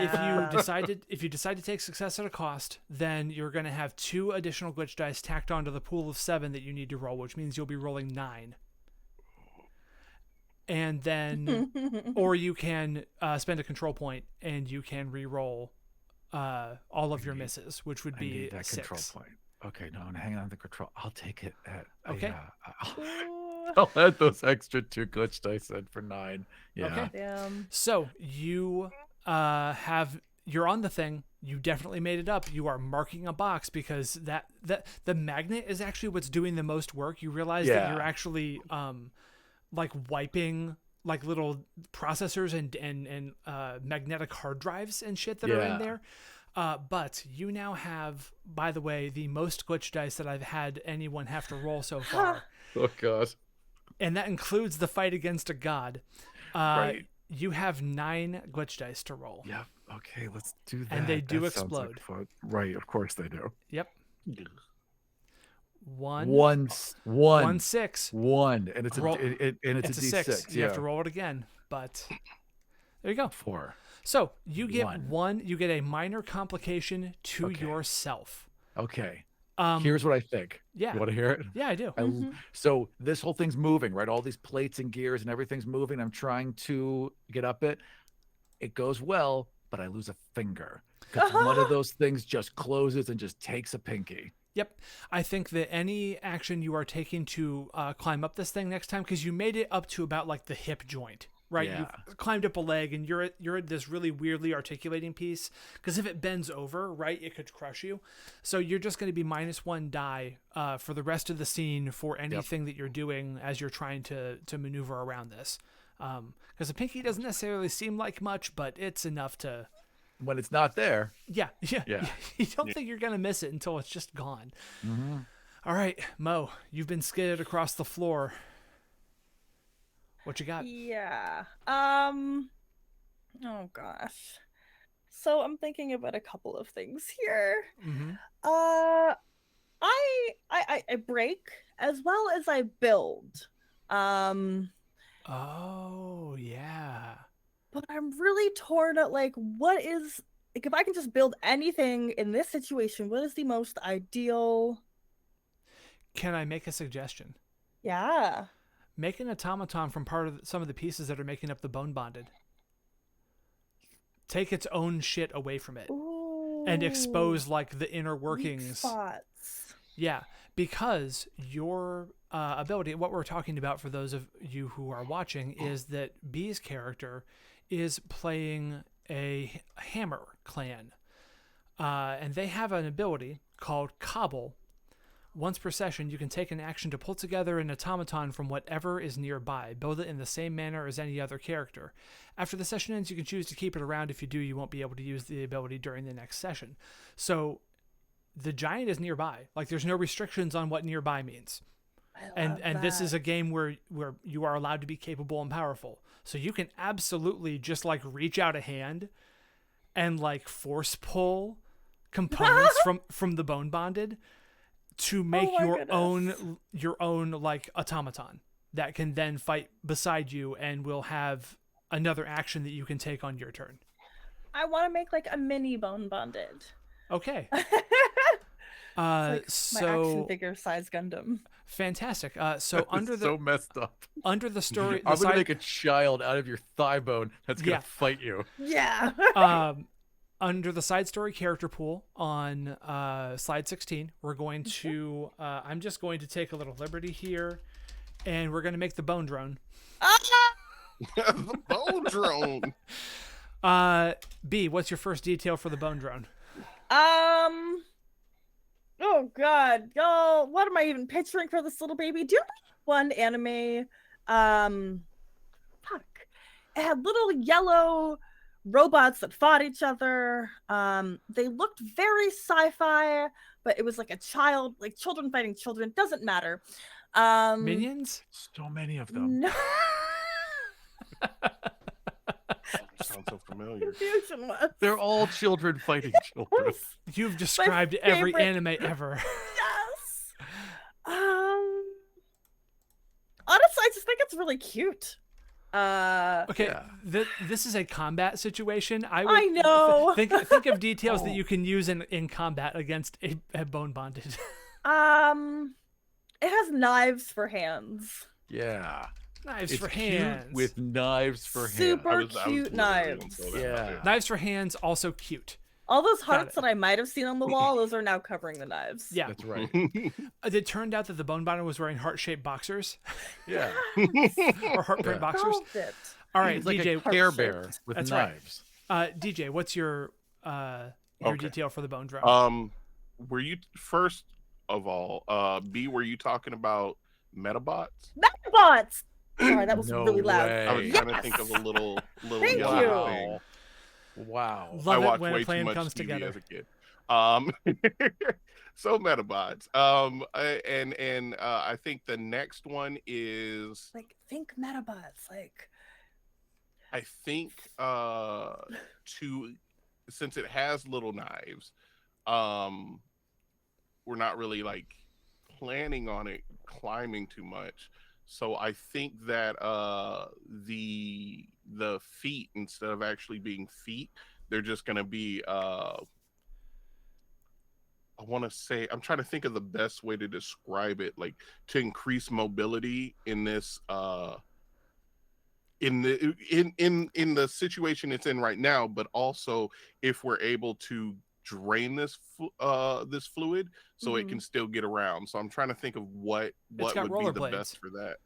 if you decide to take success at a cost, then you're going to have 2 additional glitch dice tacked onto the pool of 7 that you need to roll, which means you'll be rolling 9. And then, or you can spend a control point and you can re-roll all of your misses, which would be that 6. control point. Okay, no, I'm hanging on the control. I'll take it. Okay. I'll add those extra 2 glitch dice in for 9. Yeah. Okay. Damn. So you you're on the thing. You definitely made it up. You are marking a box because that the magnet is actually what's doing the most work. You realize that you're actually like wiping like little processors and magnetic hard drives and shit that are in there. But you now have, by the way, the most glitch dice that I've had anyone have to roll so far. Oh god. And that includes the fight against a god. Right. You have 9 glitch dice to roll. Yeah. Okay, let's do that. And they do That sounds like explode. fun. Right, of course they do. Yep. 1, 1 6. 1, and it's Roll- it's a D6. D6. You have to roll it again, but there you go. 4. So you get 1. You get a minor complication to yourself. Okay. Here's what I think. Yeah. You want to hear it? Yeah, I do. So this whole thing's moving, right? All these plates and gears and everything's moving. I'm trying to get up it. It goes well, but I lose a finger. Because one of those things just closes and just takes a pinky. Yep. I think that any action you are taking to climb up this thing next time, because you made it up to about like the hip joint, right? Yeah. You climbed up a leg and you're at this really weirdly articulating piece, because if it bends over, right, it could crush you. So you're just going to be -1 die for the rest of the scene for anything that you're doing as you're trying to maneuver around this. Because a pinky doesn't necessarily seem like much, but it's enough to... When it's not there. Yeah. You don't think you're going to miss it until it's just gone. Mm-hmm. All right, Mo, you've been skidded across the floor. What you got? Yeah. Oh gosh. So I'm thinking about a couple of things here. Mm-hmm. I break as well as I build. Oh, yeah. But I'm really torn at like what is like if I can just build anything in this situation, what is the most ideal? Can I make a suggestion? Yeah. Make an automaton from some of the pieces that are making up the bone bonded. Take its own shit away from it. Ooh. And expose like the inner Weak workings. spots. Yeah, because your ability, what we're talking about for those of you who are watching, is that B's character is playing a hammer clan. And they have an ability called Cobble. Once per session, you can take an action to pull together an automaton from whatever is nearby. Build it in the same manner as any other character. After the session ends, you can choose to keep it around. If you do, you won't be able to use the ability during the next session. So the giant is nearby. Like there's no restrictions on what nearby means. And this is a game where you are allowed to be capable and powerful. So you can absolutely just like reach out a hand and like force pull components from the bone bonded to make your own like automaton that can then fight beside you and will have another action that you can take on your turn. I want to make like a mini bone bonded. Okay. Like so my action figure size Gundam. Fantastic. So under the so messed up. Under the story, I'm gonna make a child out of your thigh bone that's gonna fight you. Yeah. Under the side story character pool on slide 16, we're going to. I'm just going to take a little liberty here, and we're going to make the bone drone. The bone drone. B, what's your first detail for the bone drone? Oh God, y'all, what am I even picturing for this little baby? Do you remember one anime? Fuck. It had little yellow robots that fought each other. They looked very sci-fi, but it was like a child, like children fighting children. Doesn't matter. Minions? So many of them. No. Sounds so familiar. Confusion was. They're all children fighting children. Was You've described every favorite. anime ever. Yes. Honestly, I just think it's really cute. Okay, Yeah. this is a combat situation. I know. Think of details that you can use in combat against a bone bonded. It has knives for hands. Yeah. Knives It's for cute hands. with knives for hands. Super I was cute literally gonna knives. throw that Yeah. out there. Knives for hands, also cute. All those Got hearts it. that I might have seen on the wall, those are now covering the knives. Yeah. That's right. It turned out that the bone bonder was wearing heart-shaped boxers Yeah. or heart-print Yeah. boxers. Solved it. All right, It's like DJ. a Care Bear Heart-shaped. with That's right. knives. DJ, what's your Okay. detail for the bone drone? Were you first of all, B, were you talking about Metabots? Metabots! Sorry, that was No really loud. way. I was Yes! trying to think of a little Thank yellow you. thing. Wow. Love I it watched when way a too plan much comes TV together. as a kid. So Metabots. And I think the next one is Like, think Metabots. Like, I think since it has little knives, we're not really like planning on it climbing too much. So I think that the feet, instead of actually being feet, they're just gonna be I want to say, I'm trying to think of the best way to describe it, like to increase mobility in this in the situation it's in right now, but also if we're able to drain this this fluid so it can still get around. So I'm trying to think of what got would be the rollerblades. best for that.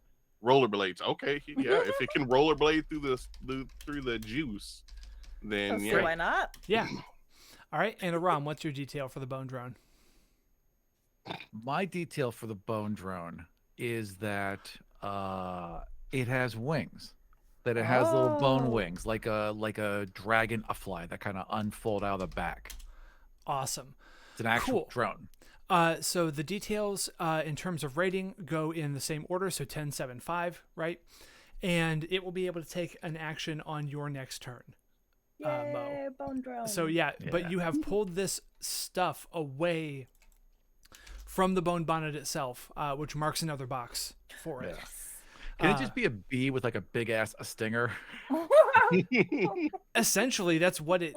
Rollerblades. Okay, yeah, if it can rollerblade through the juice, then so yeah. why not? Yeah. All right, and Aram, what's your detail for the bone drone? My detail for the bone drone is that it has wings. That it has little bone Oh. wings, like a dragon, a fly that kind of unfold out of the back. Awesome. It's an actual Cool. drone. So the details in terms of rating go in the same order, so 10, 7, 5, right? And it will be able to take an action on your next turn. Mo. Yay, bone drone. So yeah, but Yeah. you have pulled this stuff away from the bone bonnet itself, which marks another box for it. Can it just be a bee with like a big ass a stinger? Essentially, that's what it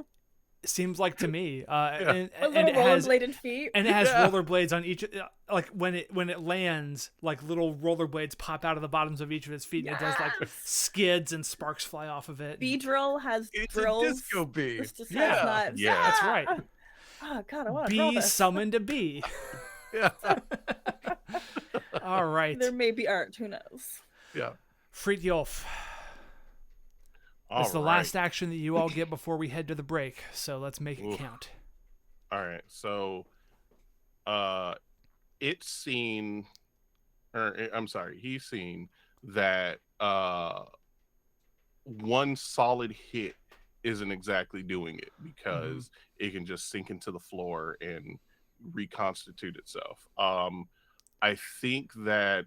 seems like to me. And With it little has rollerbladed feet. and it has rollerblades on each. Like when it lands, like little rollerblades pop out of the bottoms of each of its feet, and it does like Yes. skids and sparks fly off of it. Bee drill has It's drills. a disco bee. This just Yeah. has knives. Yeah. That's right. Oh God, I want to draw Bee this. summoned a bee. Yeah. All right, There may be art. Who knows? Yeah. Friedjolf. All It's the right. last action that you all get before we head to the break. So let's make it Oof. count. All right, so it's seen, or I'm sorry, he's seen that one solid hit isn't exactly doing it because it can just sink into the floor and reconstitute itself. I think that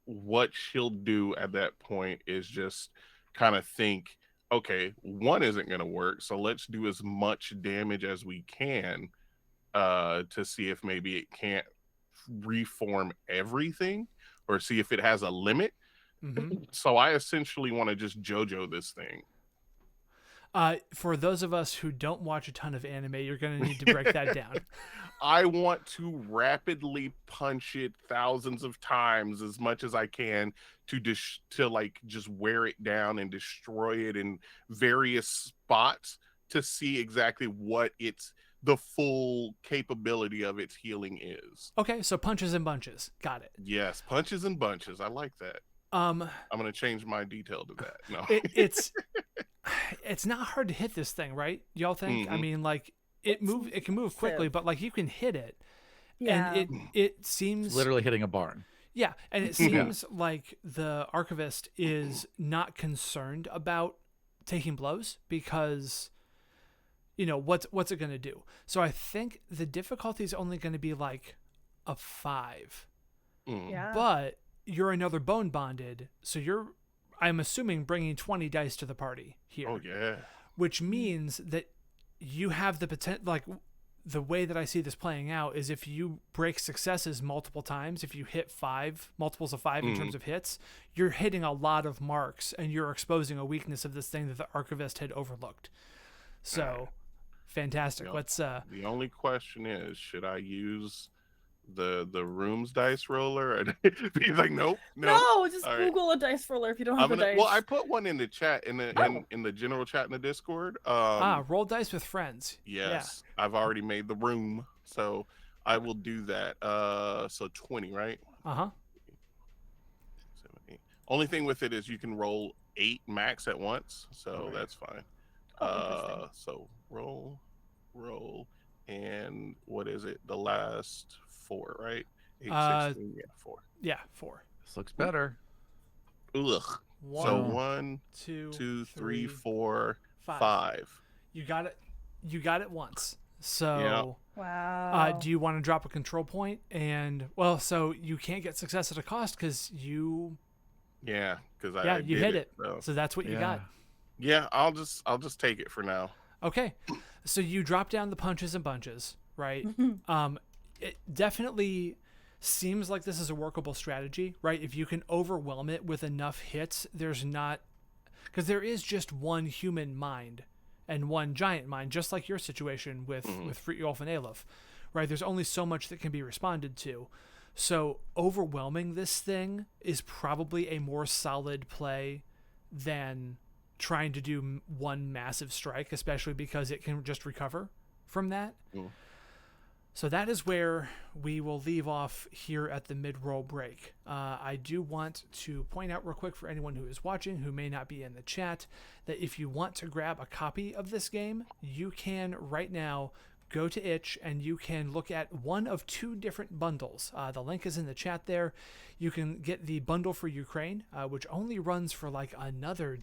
what she'll do at that point is just kind of think, okay, one isn't going to work, so let's do as much damage as we can to see if maybe it can't reform everything or see if it has a limit. Mhm. So I essentially want to just JoJo this thing. For those of us who don't watch a ton of anime, you're going to need to break that down. I want to rapidly punch it thousands of times as much as I can to just wear it down and destroy it in various spots to see exactly what the full capability of its healing is. Okay, so punches and bunches. Got it. Yes, punches and bunches. I like that. Um, I'm gonna change my detail to that. No. it's not hard to hit this thing, right? Y'all think? I mean, like it can move quickly, but like you can hit it, and Yeah. it seems It's literally hitting a barn. yeah, and it seems like the archivist is not concerned about taking blows because what's it going to do? So I think the difficulty is only going to be like a 5. Yeah. But you're another bone bonded, so I'm assuming bringing 20 dice to the party here. Oh yeah. Which means that you have the potential, like the way that I see this playing out is if you break successes multiple times, if you hit multiples of 5 in terms of hits, you're hitting a lot of marks and you're exposing a weakness of this thing that the archivist had overlooked. So fantastic. Let's The only question is, should I use the room's dice roller? And he's like, nope, No, just All Google a dice roller if you don't have a dice. Well, I put one in the chat in the general chat in the Discord. roll dice with friends. Yes, I've already made the room, so I will do that. So 20, right? 7, 8. Only thing with it is you can roll 8 max at once, so that's fine. So roll, and what is it? The last 4, right? 8, 16, 4. Yeah, 4. This looks better. Ugh. So 1, 2, 3, 4, 5. 5. You got it once. So wow. do you want to drop a control point? And so you can't get success at a cost because you because you hit it. So. So that's what you got. Yeah, I'll just take it for now. Okay. So you drop down the punches and bunches, right? It definitely seems like this is a workable strategy, right? If you can overwhelm it with enough hits, because there is just one human mind and one giant mind, just like your situation with Frithjolf and Aleph, right? There's only so much that can be responded to. So overwhelming this thing is probably a more solid play than trying to do one massive strike, especially because it can just recover from that. So that is where we will leave off here at the mid-roll break. I do want to point out real quick for anyone who is watching who may not be in the chat that if you want to grab a copy of this game, you can right now go to itch and you can look at one of 2 different bundles. The link is in the chat there. You can get the bundle for Ukraine, which only runs for like another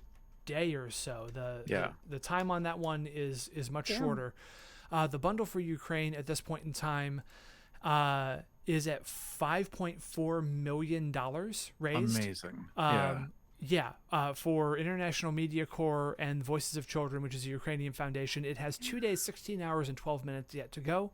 day or so. The time on that one is much shorter. The bundle for Ukraine at this point in time is at $5.4 million raised. Amazing. For International Media Corps and Voices of Children, which is a Ukrainian foundation. It has 2 days, 16 hours, and 12 minutes yet to go.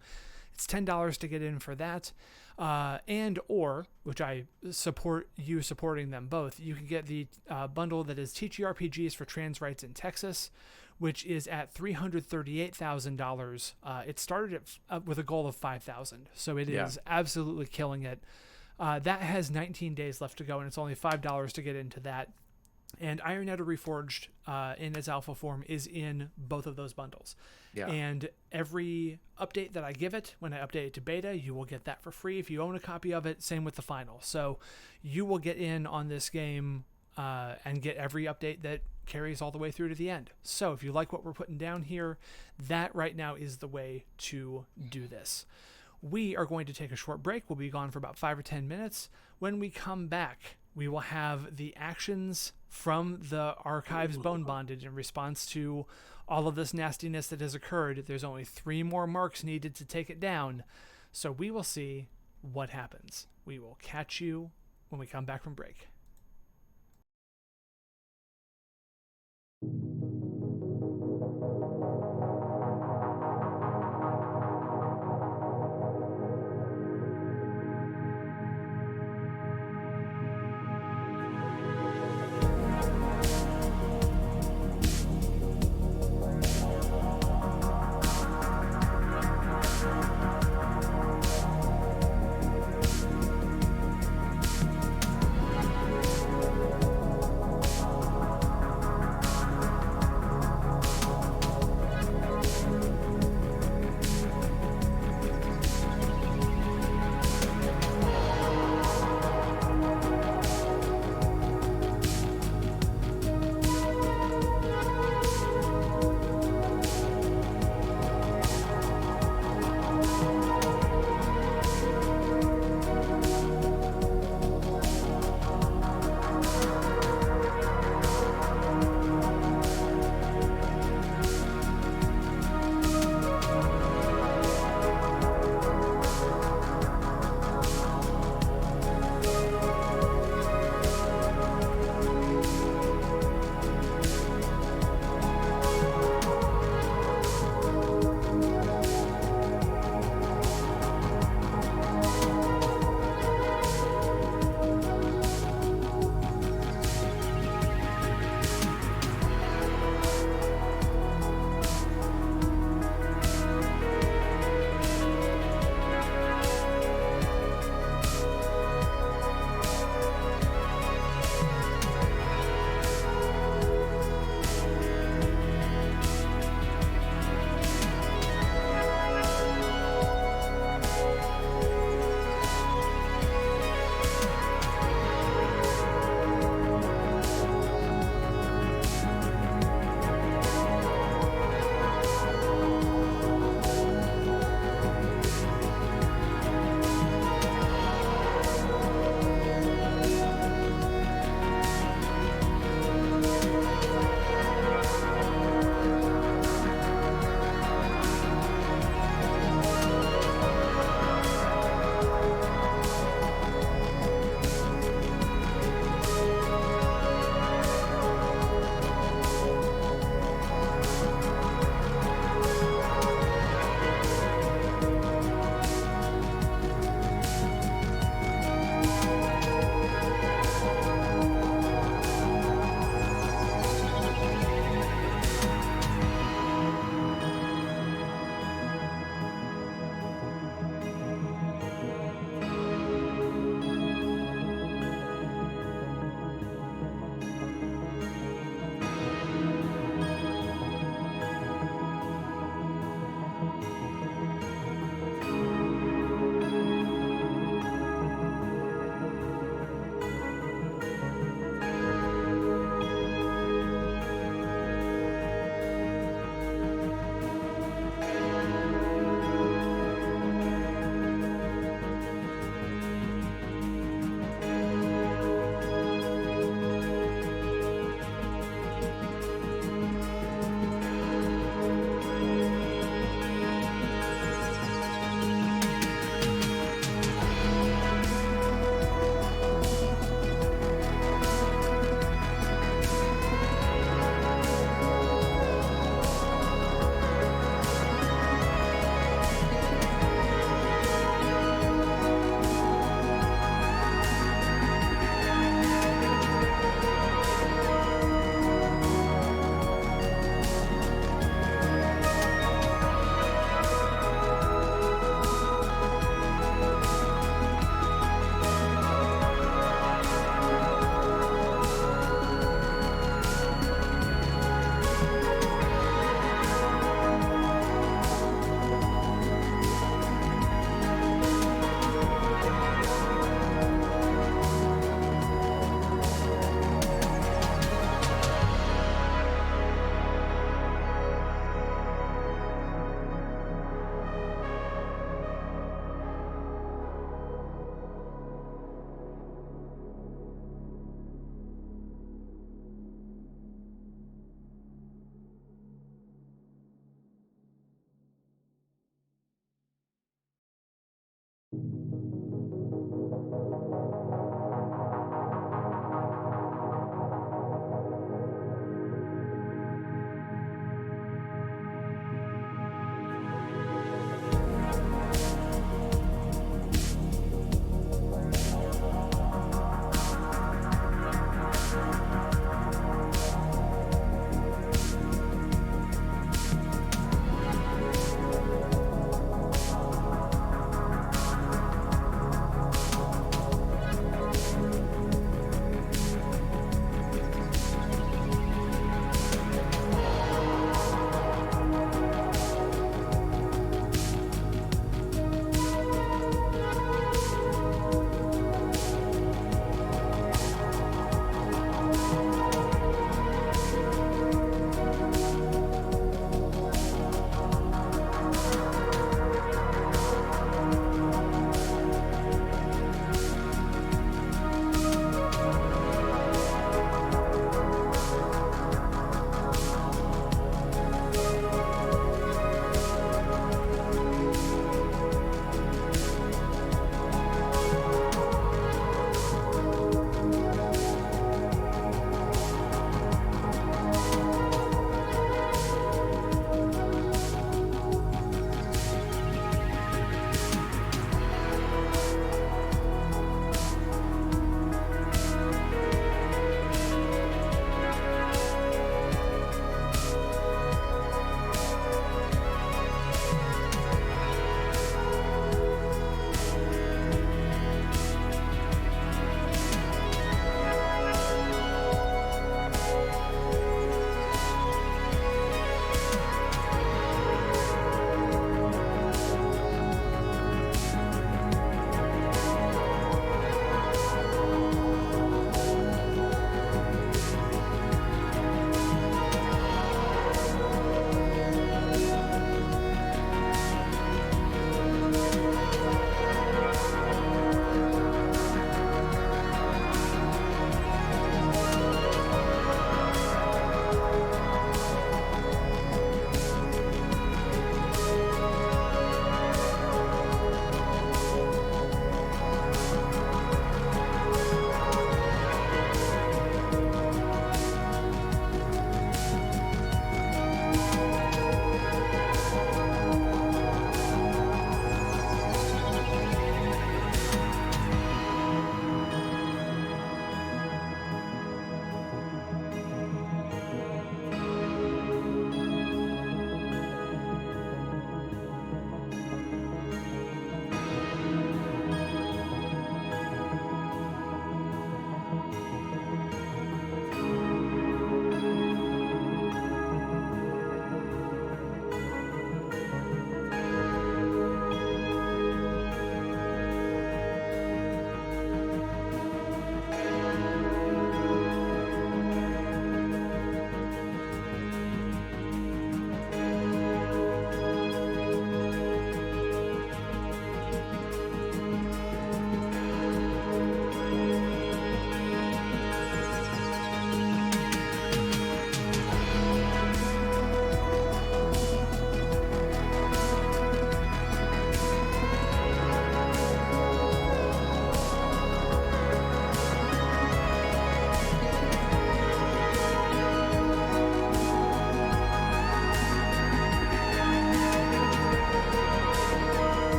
It's $10 to get in for that. Which I support you supporting them both. You can get the bundle that is TTRPGs for trans rights in Texas, which is at $338,000. It started with a goal of $5,000, so it is absolutely killing it. That has 19 days left to go, and it's only $5 to get into that. And Iron Edda Reforged in its alpha form is in both of those bundles. Yeah. And every update that I give it, when I update it to beta, you will get that for free if you own a copy of it. Same with the final. So you will get in on this game and get every update that carries all the way through to the end. So if you like what we're putting down here, that right now is the way to do this. We are going to take a short break. We'll be gone for about 5 or 10 minutes. When we come back, we will have the actions from the archives bone bonded in response to all of this nastiness that has occurred. There's only 3 more marks needed to take it down. So we will see what happens. We will catch you when we come back from break.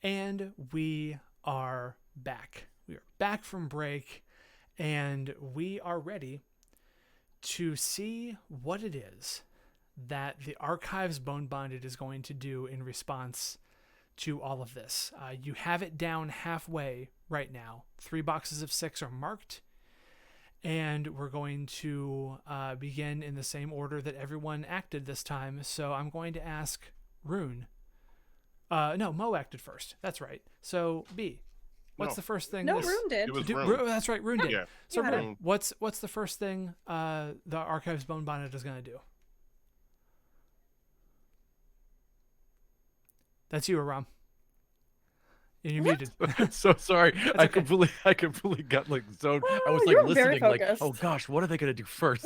And we are back. We are back from break, and we are ready to see what it is that the Archives Bone Bonded is going to do in response to all of this. You have it down halfway right now. 3 boxes of 6 are marked, and we're going to begin in the same order that everyone acted this time. So I'm going to ask Rune. No, Mo acted first. That's right. So B, what's No. the first thing? No, this... Rune did. It was Do- Rune. That's right, Rune did. Yeah. So You had it. Rune, what's the first thing the Archives Bone Bonnet is going to do? That's you, Aram. And you're muted. So sorry. I okay. completely got like zoned. I was Oh, like you're very listening like, focused. oh gosh, what are they gonna do first?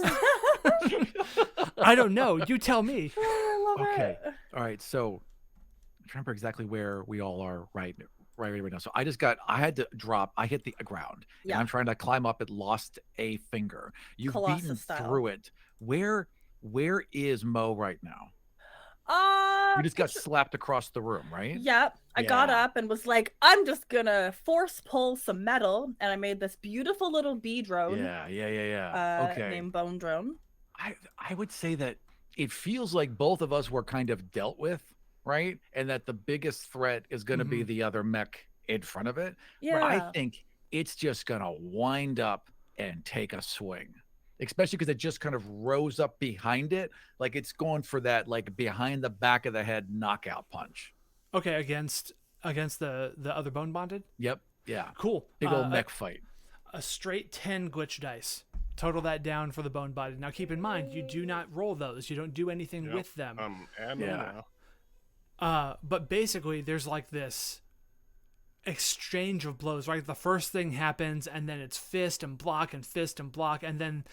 I don't know. You tell me. Oh, I love Okay. it. All right. So I'm trying to remember exactly where we all are right now. So I had to drop. I hit the ground. Yeah. And I'm trying to climb up. It lost a finger. You've Colossus beaten style. through it. Where is Mo right now? You just got picture- slapped across the room, right? Yep. I got Yeah. up and was like, I'm just gonna force pull some metal, and I made this beautiful little bee drone. Yeah. Okay. Named Bone Drone. I would say that it feels like both of us were kind of dealt with, right? And that the biggest threat is going to be Mhm. the other mech in front of it. Yeah. I think it's just going to wind up and take a swing, especially because it just kind of rose up behind it. Like it's going for that, like behind the back of the head knockout punch. Okay, against the other Bone Bonded. Yep. Yeah. Cool. Big old mech fight. A straight 10 glitch dice. Total that down for the Bone Bonded. Now keep in mind, you do not roll those. You don't do anything Yep. with them. And Yeah. But basically, there's like this exchange of blows, right? The first thing happens, and then it's fist and block and fist and block, and then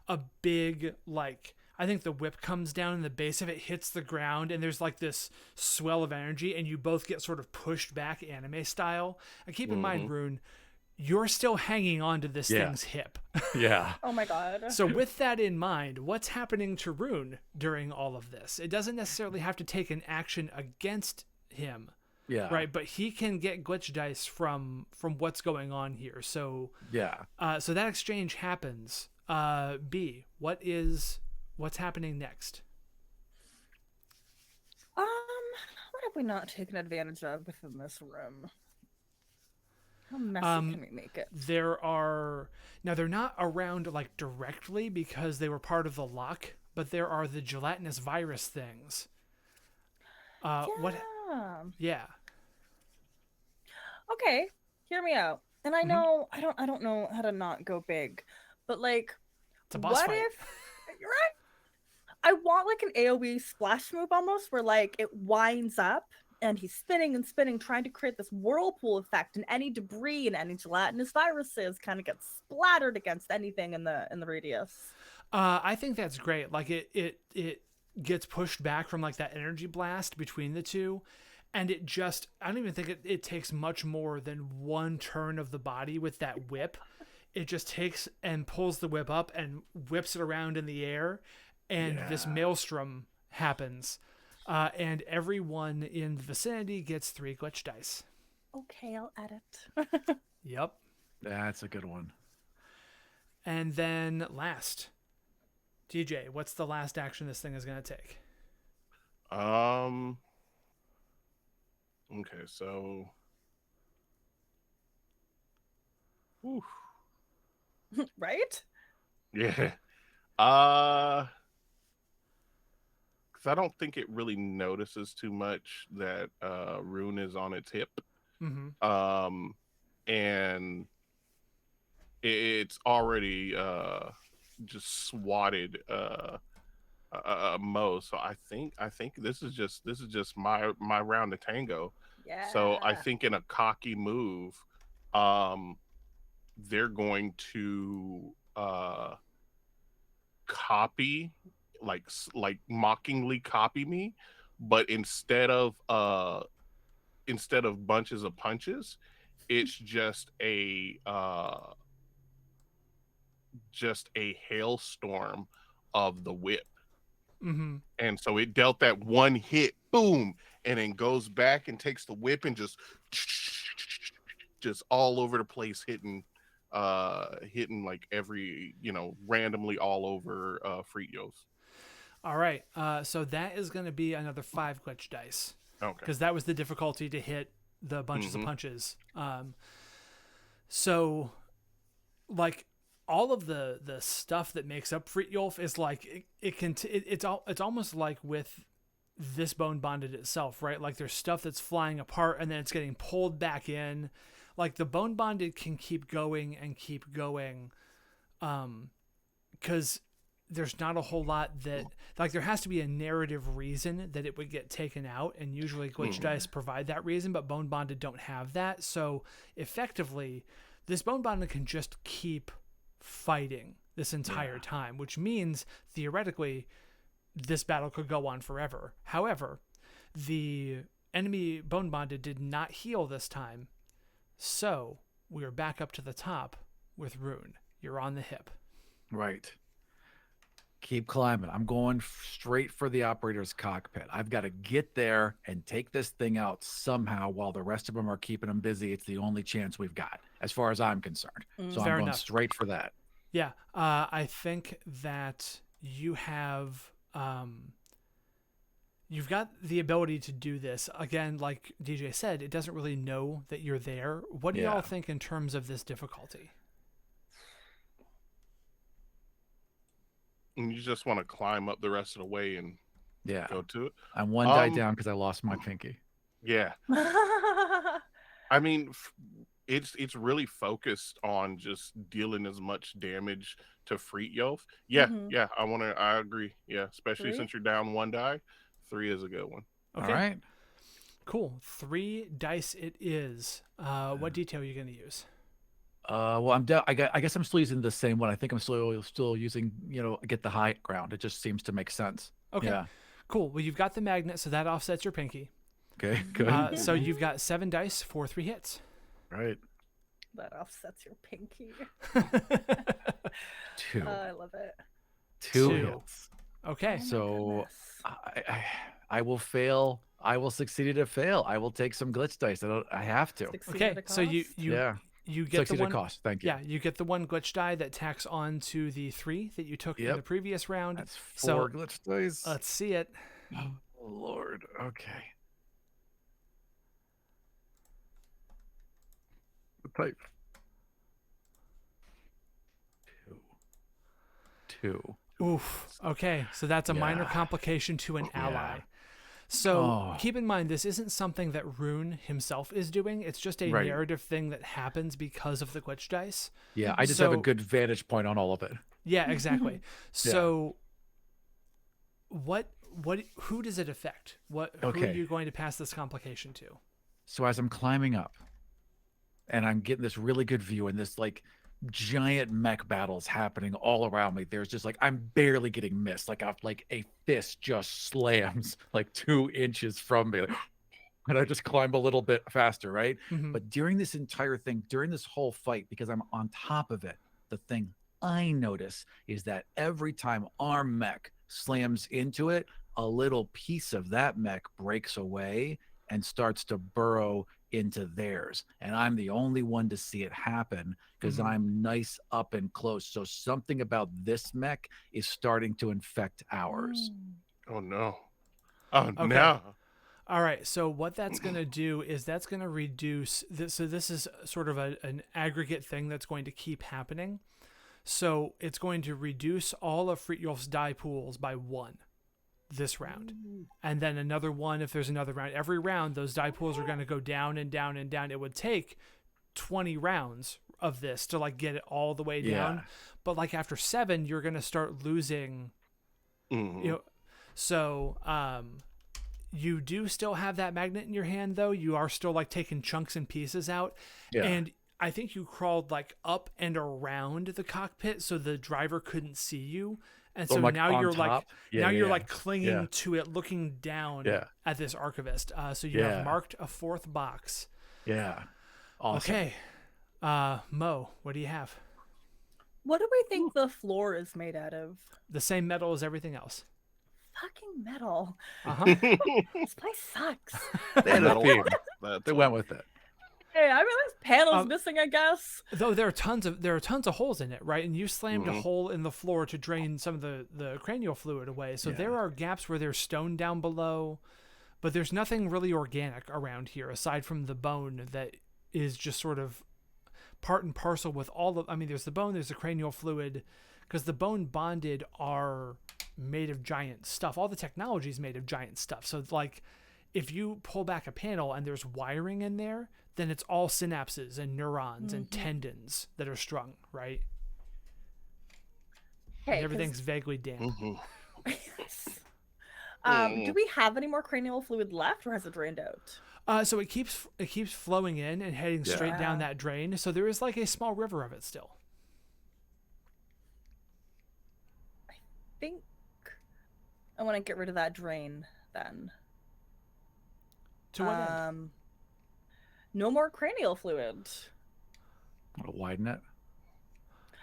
a big, like, I think the whip comes down and the base of it hits the ground, and there's like this swell of energy, and you both get sort of pushed back anime style. And keep in mind, Rune, you're still hanging on to this thing's hip. Yeah. Oh my god. So with that in mind, what's happening to Rune during all of this? It doesn't necessarily have to take an action against him, Yeah. right? But he can get glitch dice from what's going on here. So Yeah. so that exchange happens. B, what's happening next? What have we not taken advantage of within this room? How messy can we make it? They're not around like directly because they were part of the lock, but there are the gelatinous virus things. What? Yeah. Okay, hear me out. And I know I don't know how to not go big, but like, It's a boss what fight. if you're right? I want like an AoE splash move almost, where like it winds up and he's spinning and spinning, trying to create this whirlpool effect, and any debris and any gelatinous viruses kind of get splattered against anything in the radius. I think that's great. Like it gets pushed back from like that energy blast between the two, and it just, I don't even think it takes much more than one turn of the body with that whip. It just takes and pulls the whip up and whips it around in the air, and this maelstrom happens. And everyone in the vicinity gets 3 glitch dice. Okay, I'll edit. Yep. That's a good one. And then last, TJ, what's the last action this thing is going to take? Okay, so. Whew. Right? Yeah. Because I don't think it really notices too much that Rune is on its hip. Mm-hmm. And it's already just swatted Mo. So I think this is just my round of tango. Yeah. So I think in a cocky move, they're going to copy, like mockingly copy me, but instead of bunches of punches, it's just a hailstorm of the whip. Mm-hmm. And so it dealt that one hit, boom, and then goes back and takes the whip and just all over the place, hitting like every, randomly all over Fritos. All right. So that is going to be another 5 glitch dice. Okay. Because that was the difficulty to hit the bunches of punches. So, like, all of the stuff that makes up Frityolf is like it's almost like with this bone bonded itself, right? Like there's stuff that's flying apart and then it's getting pulled back in. Like the bone bonded can keep going and keep going, because there's not a whole lot that, like, there has to be a narrative reason that it would get taken out, and usually glitch dice provide that reason, but bone bonded don't have that. So effectively, this bone bonded can just keep fighting this entire time, which means theoretically this battle could go on forever. However, the enemy bone bonded did not heal this time, so we are back up to the top with Rune. You're on the hip. Right. Keep climbing. I'm going straight for the operator's cockpit. I've got to get there and take this thing out somehow while the rest of them are keeping them busy. It's the only chance we've got, as far as I'm concerned. So Fair I'm going enough. straight for that. Yeah, I think that you have you've got the ability to do this. Again, like DJ said, it doesn't really know that you're there. What do y'all think in terms of this difficulty? And you just want to climb up the rest of the way and go to it. I'm one die down because I lost my pinky. Yeah. I mean, it's really focused on just dealing as much damage to Frityolf. Yeah, yeah, I agree. Yeah, especially 3? since you're down 1 die. 3 is a good one. Okay. All right. Cool. 3 dice it is. What detail are you going to use? Well, I guess I'm still using the same one. I think I'm still using, get the high ground. It just seems to make sense. Okay. Yeah. Cool. Well, you've got the magnet, so that offsets your pinky. Okay, good. So you've got 7 dice for 3 hits. Right. That offsets your pinky. 2. I love it. 2 2. hits. Okay. So I will fail. I will succeed to fail. I will take some glitch dice. I have to. Okay. So you get the one cost. Thank you. Yeah, you get the 1 glitch die that tacks on to the 3 that you took in the previous round. That's 4 glitch dice. Let's see it. Oh Lord. Okay. Type 2. Oof. Okay, so that's a minor complication to an ally. So keep in mind, this isn't something that Rune himself is doing. It's just a narrative thing that happens because of the glitch dice. Yeah, I just have a good vantage point on all of it. Yeah, exactly. So who does it affect? Who are you going to pass this complication to? So as I'm climbing up and I'm getting this really good view and this like giant mech battles happening all around me, there's just like, I'm barely getting missed. Like a fist just slams like 2 inches from me. And I just climb a little bit faster, right? But during this entire thing, during this whole fight, because I'm on top of it, the thing I notice is that every time our mech slams into it, a little piece of that mech breaks away and starts to burrow into theirs. And I'm the only one to see it happen because I'm nice up and close. So something about this mech is starting to infect ours. Oh no. Oh no. All right, so what that's going to do is that's going to reduce this. So this is sort of an aggregate thing that's going to keep happening. So it's going to reduce all of Frityolf's die pools by 1 this round. And then another 1 if there's another round. Every round, those die pools are going to go down and down and down. It would take 20 rounds of this to like get it all the way down. But like after 7, you're going to start losing, so you do still have that magnet in your hand though. You are still like taking chunks and pieces out. And I think you crawled like up and around the cockpit so the driver couldn't see you. And so like now you're top. you're like clinging to it, looking down at this archivist. So you have marked a 4th box. Yeah. Awesome. Okay. Mo, what do you have? What do we think the floor is made out of? The same metal as everything else. fucking metal. Uh-huh. This place sucks. They had a Metal theme. art. That's They all. went with it. Hey, I realize panels Um, missing, I guess. Though there are tons of holes in it, right? And you slammed a Mhm. hole in the floor to drain some of the cranial fluid away. So there are gaps where there's stone down below, but there's nothing really organic around here aside from the bone that is just sort of part and parcel with all of. I mean, there's the bone, there's the cranial fluid, because the bone bonded are made of giant stuff. All the technology is made of giant stuff. So like, if you pull back a panel and there's wiring in there, then it's all synapses and neurons and tendons that are strung, right? Okay, And everything's vaguely damp. Mhm. Do we have any more cranial fluid left, or has it drained out? So it keeps flowing in and heading straight down that drain. So there is like a small river of it still. I think I want to get rid of that drain then. To what end? No more cranial fluid. Want to widen it?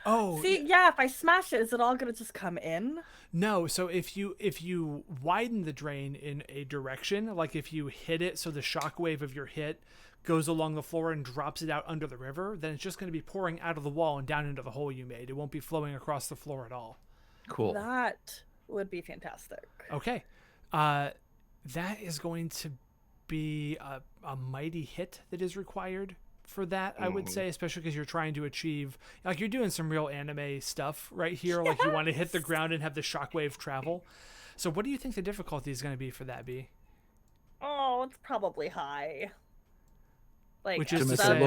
Oh, See, yeah, if I smash it, is it all gonna just come in? no. So if you widen the drain in a direction, like if you hit it so the shock wave of your hit goes along the floor and drops it out under the river, then it's just going to be pouring out of the wall and down into the hole you made. It won't be flowing across the floor at all. Cool. That would be fantastic. Okay. That is going to be a mighty hit that is required for that, I would say, especially because you're trying to achieve, like, you're doing some real anime stuff right here. Like, you want to hit the ground and have the shockwave travel. So what do you think the difficulty is going to be for that, B? Oh, it's probably high. Like Which is To to make say- a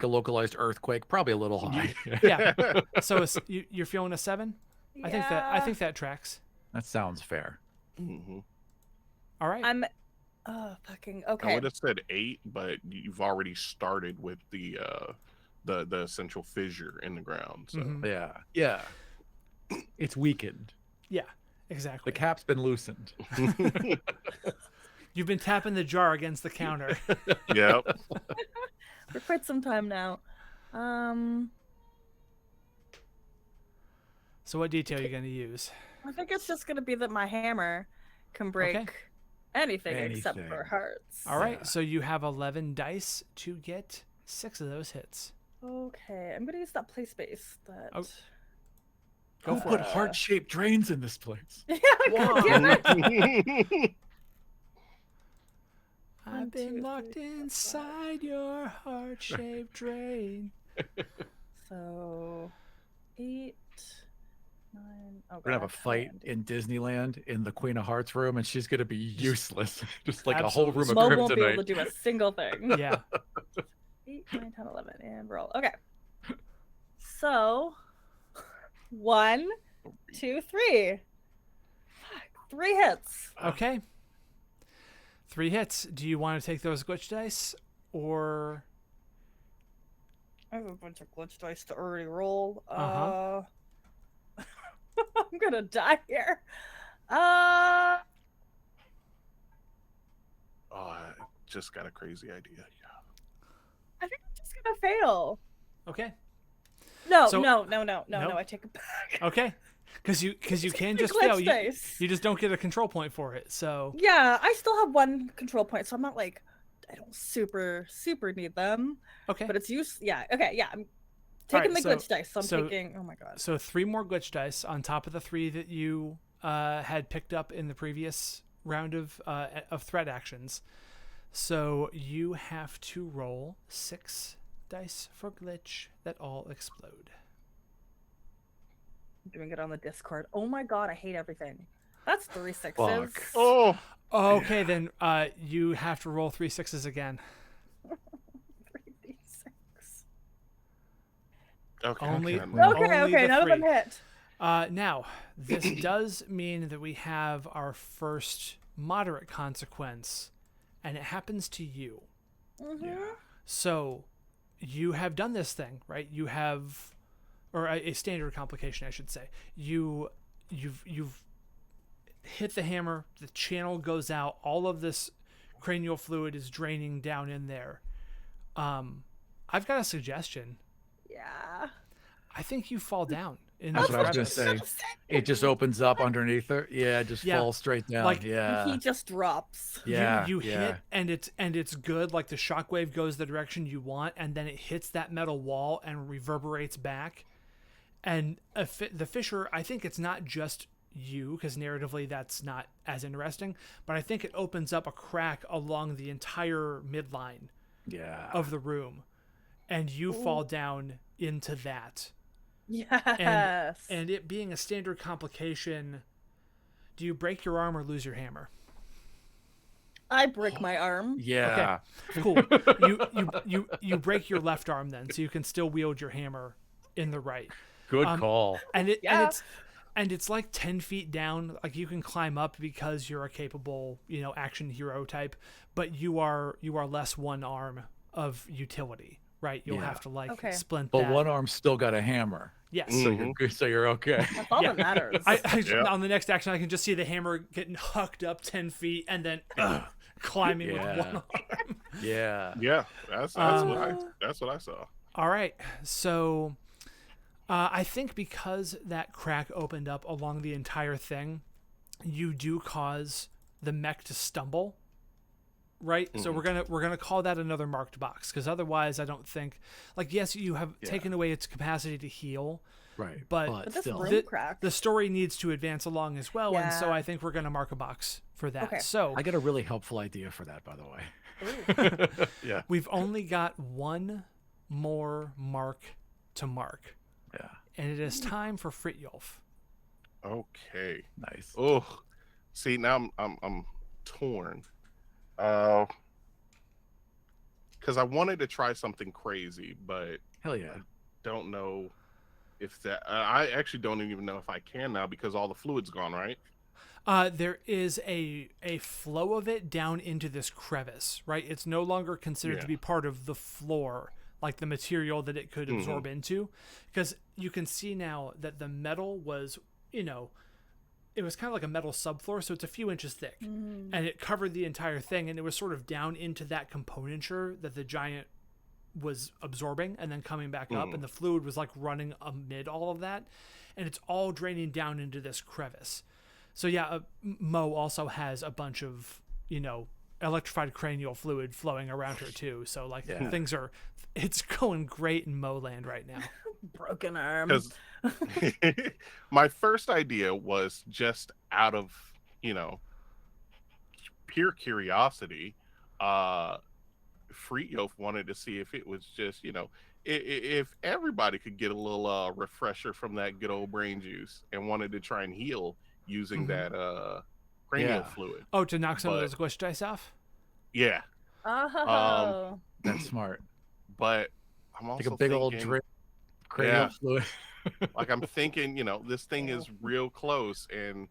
localized earthquake, probably a little high. Yeah. So you're feeling a 7? I Yeah. think that tracks. That sounds fair. Mhm. All right. I'm fucking I okay. would have said 8, but you've already started with the essential fissure in the ground. So Mhm. Yeah. It's weakened. Yeah, exactly. The cap's been loosened. You've been tapping the jar against the counter. yep. For quite some time now. So what detail are you going to use? I think it's just gonna be that my hammer can break Okay. anything except Anything. for hearts. All right. So you have 11 dice to get 6 of those hits. Okay, I'm gonna use that play space. That. Oh. Go Go for put it. heart-shaped drains in this place. Yeah, God damn it. I've 1, been 2, locked 3, 4, 5. inside your heart-shaped drain. So 8, 9. Oh, We're gonna have a God, fight land. in Disneyland in the Queen of Hearts room, and she's gonna be useless. Just like a whole room of Mo won't be able kryptonite. to do a single thing. Yeah. 8, 9, 10, 11, and roll. Okay. So 1, 2, 3. Fuck, 3 hits. Okay. 3 hits. Do you want to take those glitch dice, or I have a bunch of glitch dice to already roll. Uh-huh. I'm gonna die here. Oh, I just got a crazy idea. I think I'm just gonna fail. okay? No, So- no, Nope. I take it back. Okay. Because you can The just glitch fail. dice. You just don't get a control point for it. So Yeah, I still have 1 control point, so I'm not like I don't super need them. okay. But it's use. Yeah. Okay. Yeah. I'm Alright, taking the glitch dice. So I'm so- taking. Oh my god. So 3 more glitch dice on top of the 3 that you had picked up in the previous round of threat actions. So you have to roll 6 dice for glitch that all explode. I'm doing it on the Discord. Oh my god, I hate everything. That's 3 6s. Fuck. Oh, Okay, then you have to roll 3 6s again. 3d6. okay. Only- okay. No. Okay. Only Okay. the None of them 3. hit. Now, this does mean that we have our first moderate consequence, and it happens to you. Mm-hmm. So, you have done this thing, right? You have, or a standard complication, I should say. You've hit the hammer. The channel goes out. All of this cranial fluid is draining down in there. I've got a suggestion. Yeah. I think you fall down in That's this what I was gonna crevice. say. It just opens up underneath her. Yeah, it just Yeah. falls straight down. Like, yeah. He just drops. Yeah. You yeah. hit and it's good. Like the shockwave goes the direction you want, and then it hits that metal wall and reverberates back. And the fissure, I think it's not just you, because narratively that's not as interesting, but I think it opens up a crack along the entire midline Yeah. of the room, and you fall down into that. Yes. And it being a standard complication, do you break your arm or lose your hammer? I break my arm. Yeah. Cool. You break your left arm then, so you can still wield your hammer in the right. Good call. And Yeah. it's like 10 feet down. Like you can climb up because you're a capable, action hero type, but you are less one arm of utility, right? You'll Yeah. have to Okay. splint But that. one arm's still got a hammer. Yes. So you're good. So you're okay. That's all that matters. On the next action, I can just see the hammer getting hucked up 10 feet and then climbing with Yeah. one arm. Yeah. Yeah, that's what I saw. All right. So I think because that crack opened up along the entire thing, you do cause the mech to stumble. Right? So we're gonna call that another marked box, because otherwise I don't think, yes, you have taken away its capacity to heal, Right. but this still. room crack. the story needs to advance along as well, and so Yeah. I think we're gonna mark a box for that. Okay. So I got a really helpful idea for that, by the way. Yeah. we've only got one more mark to mark, Yeah. and it is time for Fritjolf. Okay. Nice. Oh, see, now I'm torn. Because I wanted to try something crazy, but Hell yeah. don't know if that. I actually don't even know if I can now because all the fluid's gone, right? There is a flow of it down into this crevice, right? It's no longer considered to be part of the floor, like the material that it could absorb into, because you can see now that the metal was, it was kind of like a metal subfloor, so it's a few inches thick, and it covered the entire thing, and it was sort of down into that componenture that the giant was absorbing and then coming back up, and the fluid was running amid all of that, and it's all draining down into this crevice. So yeah, Mo also has a bunch of, electrified cranial fluid flowing around her too. So it's going great in Mo land right now. Broken arm. Because my first idea was just out of pure curiosity. Fritjof wanted to see if it was just if everybody could get a little refresher from that good old brain juice, and wanted to try and heal using that cranial fluid. Oh, to knock some of those squish dice off? Yeah. Oh. That's smart. But I'm also Like a big old thinking, drip cranial fluid. I'm thinking, this thing is real close, and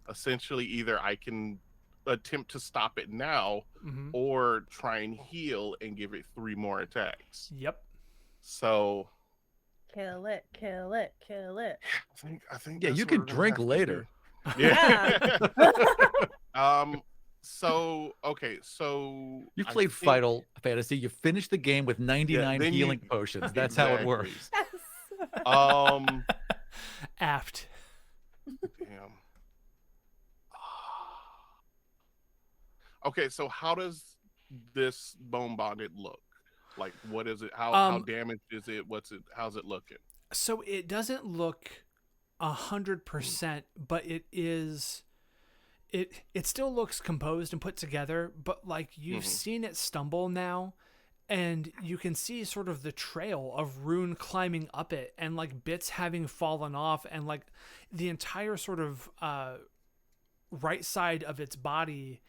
essentially either I can attempt to stop it now or try and heal and give it 3 more attacks. Yep. So Kill it, kill it, kill it. I think Yeah, that's you what can we're gonna drink have to later. do. Yeah. So okay, so You I played think- Final Fantasy. You finished the game with 99 then healing potions. That's how it Exactly. works. Apt. Damn. Okay, so how does this bone bonded look? Like, what is it? How damaged is it? How's it looking? So it doesn't look 100%, but it is. It still looks composed and put together, but you've seen it stumble now, and you can see sort of the trail of Rune climbing up it, and bits having fallen off, and the entire sort of right side of its body,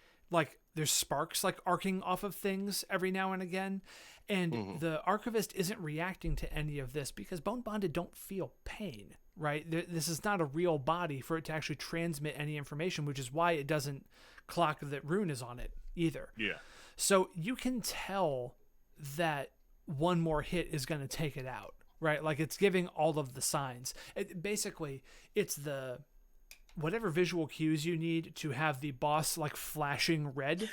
there's sparks arcing off of things every now and again, and the archivist isn't reacting to any of this because bone bonded don't feel pain, right? This is not a real body for it to actually transmit any information, which is why it doesn't clock that Rune is on it either. Yeah. So you can tell that one more hit is going to take it out, right? It's giving all of the signs. Basically, it's the whatever visual cues you need to have the boss flashing red.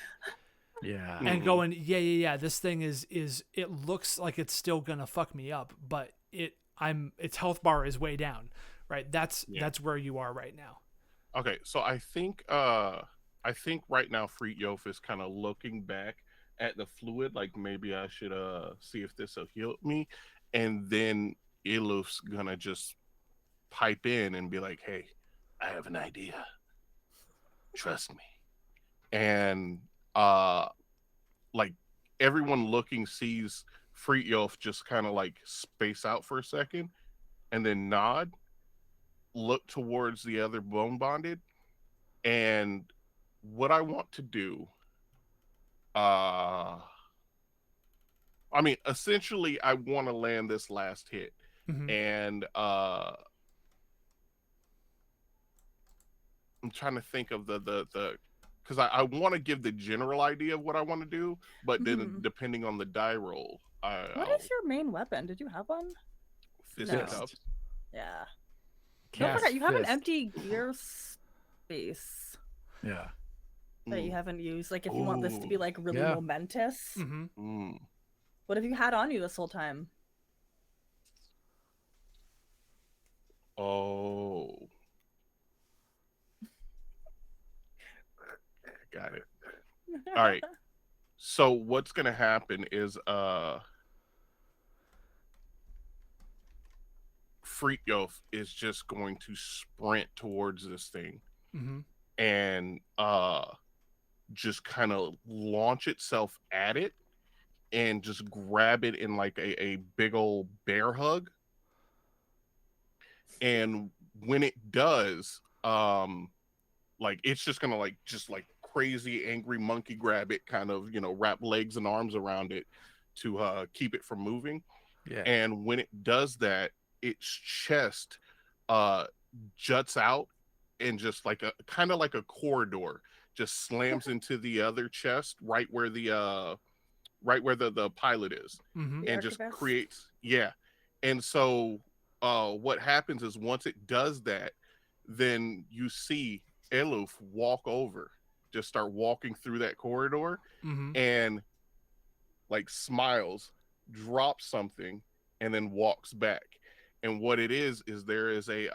Yeah. And going, yeah, this thing is it looks like it's still gonna fuck me up, but its health bar is way down, right? That's where you are right now. Okay, so I think right now Frithjof is kind of looking back at the fluid, like maybe I should see if this will heal me, and then Iluf's gonna just pipe in and be like, "Hey, I have an idea. Trust me." And uh like everyone looking sees Frithjof just kind of like space out for a second and then nod, look towards the other bone bonded, and what I want to do, uh I mean, essentially I want to land this last hit. Mm-hmm. And I'm trying to think of the because I want to give the general idea of what I want to do, but then depending on the die roll, What I'll is your main weapon? Did you have one? fist No. of cups. Yeah. Don't Cast forget, you have an fist. empty gear space Yeah. that you Mm, haven't used. Like, if you want this to be like really Yeah. momentous, Mm-hmm. mm. what have you had on you this whole time? Oh, got it. All right. So what's gonna happen is Frithjof is just going to sprint towards this thing Mm-hmm. and just kind of launch itself at it and just grab it in like a big old bear hug. And when it does, like it's just gonna like just like crazy angry monkey grab it, kind of, wrap legs and arms around it to keep it from moving. Yeah. And when it does that, its chest uh juts out and just like a kind of like a corridor just slams into the other chest right where the pilot is, Mm-hmm. The and just archivist? creates, yeah. And so what happens is once it does that, then you see Eluf walk over, just start walking through that corridor, Mm-hmm. and like smiles, drops something, and then walks back. And what it is there is a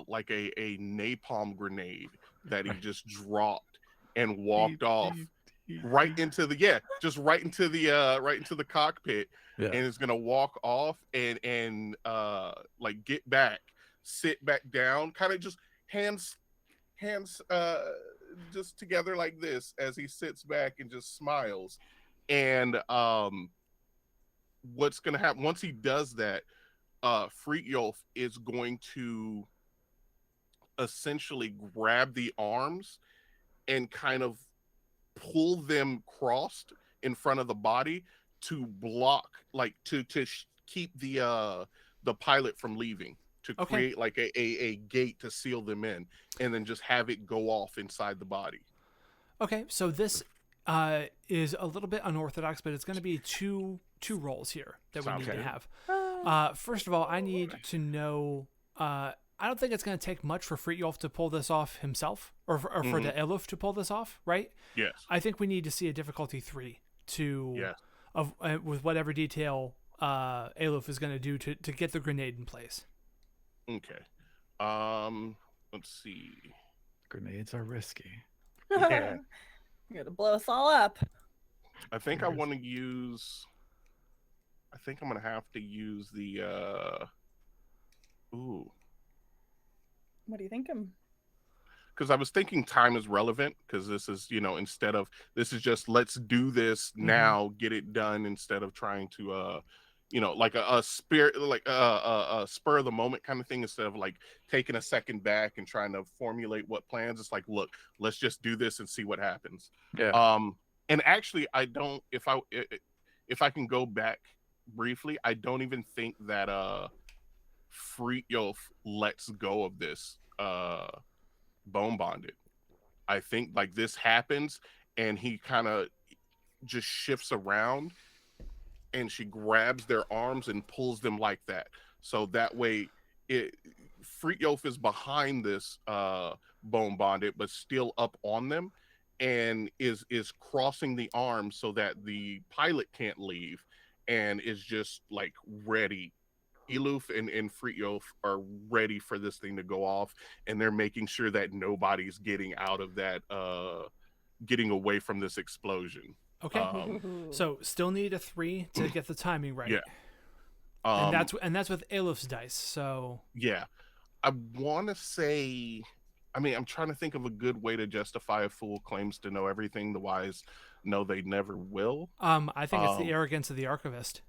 like a napalm grenade that he just dropped and walked off right into the just right into the cockpit, Yeah. and is gonna walk off and like get back, sit back down, kind of just hands just together like this as he sits back and just smiles. And what's gonna happen once he does that, Frithjof is going to essentially grab the arms and kind of pull them crossed in front of the body to block, like to keep the pilot from leaving, to Okay. create like a gate to seal them in, and then just have it go off inside the body. Okay, so this is a little bit unorthodox, but it's going to be two roles here that we Sounds need to good. have. First of all, I need to know. I don't think it's going to take much for Frithjof to pull this off himself, or for the Eluf to pull this off, right? Yes. I think we need to see a difficulty 3 to Yes. with whatever detail Eluf is going to do to get the grenade in place. Okay. Let's see. Grenades are risky. Yeah. You're gonna blow us all up. I think I want to use. I think I'm gonna have to use the. Ooh. What are you thinking? Because I was thinking time is relevant, because this is, instead of, this is just let's do this now, get it done, instead of trying to like a spirit, like a spur of the moment kind of thing, instead of like taking a second back and trying to formulate what plans. It's like, look, let's just do this and see what happens. Yeah. And actually I don't, if I can go back briefly, I don't even think that Frithjof lets go of this bone bonded. I think like this happens and he kind of just shifts around, and she grabs their arms and pulls them like that. So that way Frithjof is behind this bone bonded, but still up on them, and is crossing the arms so that the pilot can't leave, and is just like ready Eluf and Frithjof are ready for this thing to go off, and they're making sure that nobody's getting out of that, getting away from this explosion. Okay. So still need a 3 to get the timing right. Yeah. And that's with Eluf's dice. So yeah. I want to say, I mean, I'm trying to think of a good way to justify a fool claims to know everything. The wise know they never will. I think it's the arrogance of the archivist.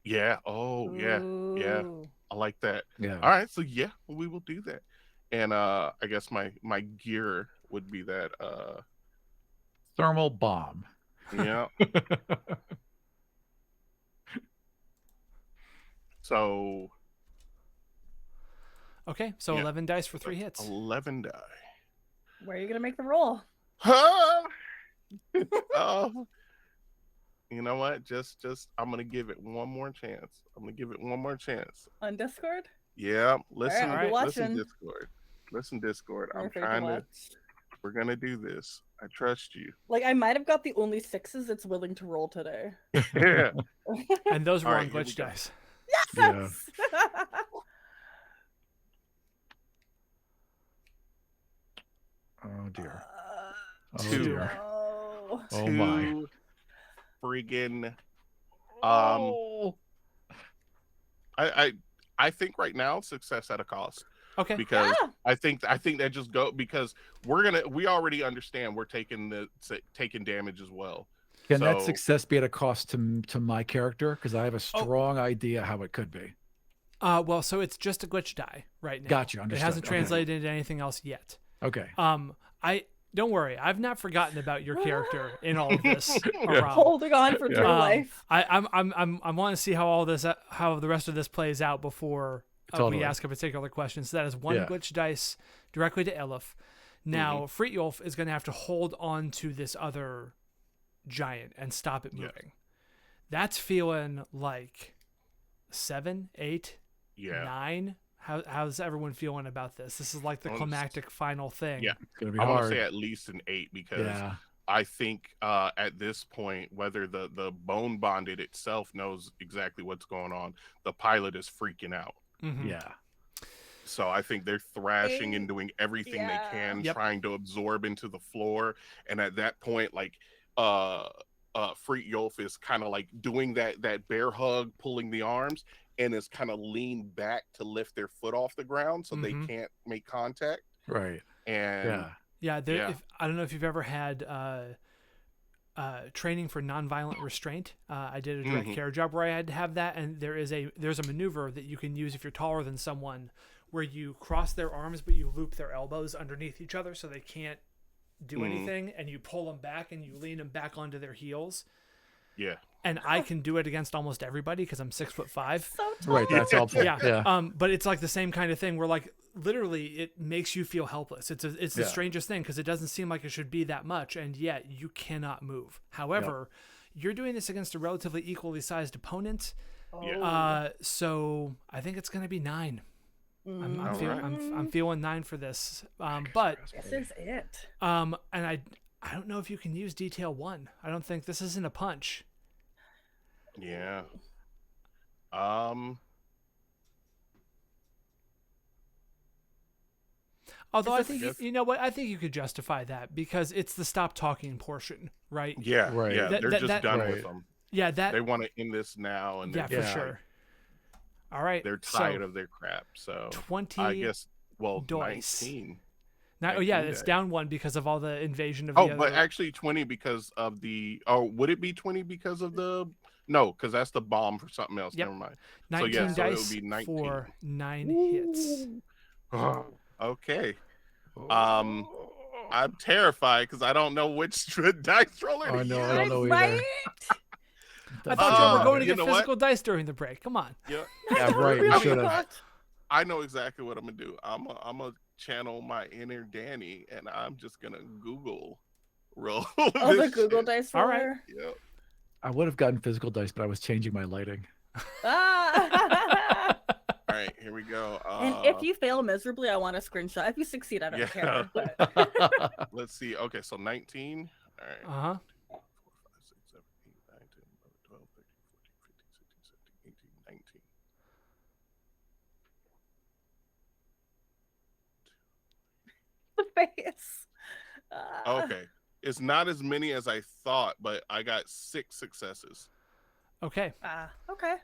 Yeah. Oh, yeah. Yeah. I like that. Yeah. All right. So yeah, we will do that. And I guess my gear would be that. Thermal bomb. Yeah. So. Okay. So Yeah. 11 dice for 3 hits. 11 die. Where are you gonna make the roll? Huh? Oh. You know what? Just I'm gonna give it one more chance. On Discord? Yeah, listen, All right, I'll be listen, watching. Discord. Listen, Discord. I'm Perfect, trying to. watch. We're gonna do this. I trust you. Like, I might have got the only 6s it's willing to roll today. Yeah. And those were All on right, here we glitch go. dice. Yes! Oh dear. Oh Two. dear. Oh. Oh my. Two friggin' Oh. I think right now success at a cost, Okay. because Yeah. I think that just go, because we already understand we're taking damage as well. Can that So- success be at a cost to my character? Because I have a strong idea how it could be. Well, so it's just a glitch die right now. Gotcha, It understood. hasn't Okay. translated into anything else yet. Okay. I don't worry. I've not forgotten about your character in all of this. Aram. Holding on for dear life. I want to see how the rest of this plays out before Totally. we ask a particular question. So that is one Yeah. glitch dice directly to Elif. Now Frithjof is going to have to hold on to this other giant and stop it moving. That's feeling like 7, 8, Yeah. 9. How's everyone feeling about this? This is like the climactic final thing. Yeah. It's gonna be I want to hard. say at least an 8, because Yeah. I think at this point, whether the bone bonded itself knows exactly what's going on, the pilot is freaking out. Mhm. Yeah. So I think they're thrashing and doing everything they Yeah. can, Yep. trying to absorb into the floor. And at that point, like Frithjof is kind of like doing that bear hug, pulling the arms, and is kind of leaned back to lift their foot off the ground so they can't make contact. Right. And Yeah, Yeah. I don't know if you've ever had training for nonviolent restraint. I did a direct care job where I had to have that, and there's a maneuver that you can use if you're taller than someone, where you cross their arms but you loop their elbows underneath each other so they can't do anything, and you pull them back and you lean them back onto their heels. yeah. And I can do it against almost everybody because I'm 6'5". So tall. Right. That's helpful. Yeah. But it's like the same kind of thing where, like, literally it makes you feel helpless. It's the strangest thing, because it doesn't seem like it should be that much, and yet you cannot move. However, you're doing this against a relatively equally sized opponent. So I think it's going to be 9. I'm feeling 9 for this. But This is it. and I don't know if you can use detail 1. I don't think this isn't a punch. Yeah. Although I Is think this- you know what, I think you could justify that because it's the stop talking portion, right? Yeah. Right. Yeah. That- They're that- just that- done Right. with them. Yeah, that They want to end this now, and yeah, for Yeah. sure. All right, they're tired of their crap. So 20 I guess, well, dice. 19. Now, oh yeah, 19 it's dice. down 1 because of all the invasion of Oh, the but other. actually 20 because of the. Oh, would it be 20 because of the? No, because that's the bomb for something else. Yep. Never mind. 19 so it dice would be 19. for 9 hits. Okay. I'm terrified because I don't know which dice roller. I to know. use. I don't know either. Right? I thought you were going to you get know what? physical dice during the break. Come on. Yeah, Yeah. Right. We Really should have. not. I know exactly what I'm gonna do. I'm gonna channel my inner Danny, and I'm just gonna Google roll. Oh, the this Google shit. dice All right. roller. Yep. I would have gotten physical dice, but I was changing my lighting. Ah. All right, here we go. And if you fail miserably, I want a screenshot. If you succeed, I don't care. But Let's see. Okay, so 19. All right. Uh-huh. 4, 5, 6, 7, 8, 9, 10, 11, 12, 13, 14, 15, 16, 17, 18, 19. the face. Okay. It's not as many as I thought, but I got 6 successes. Okay. Okay.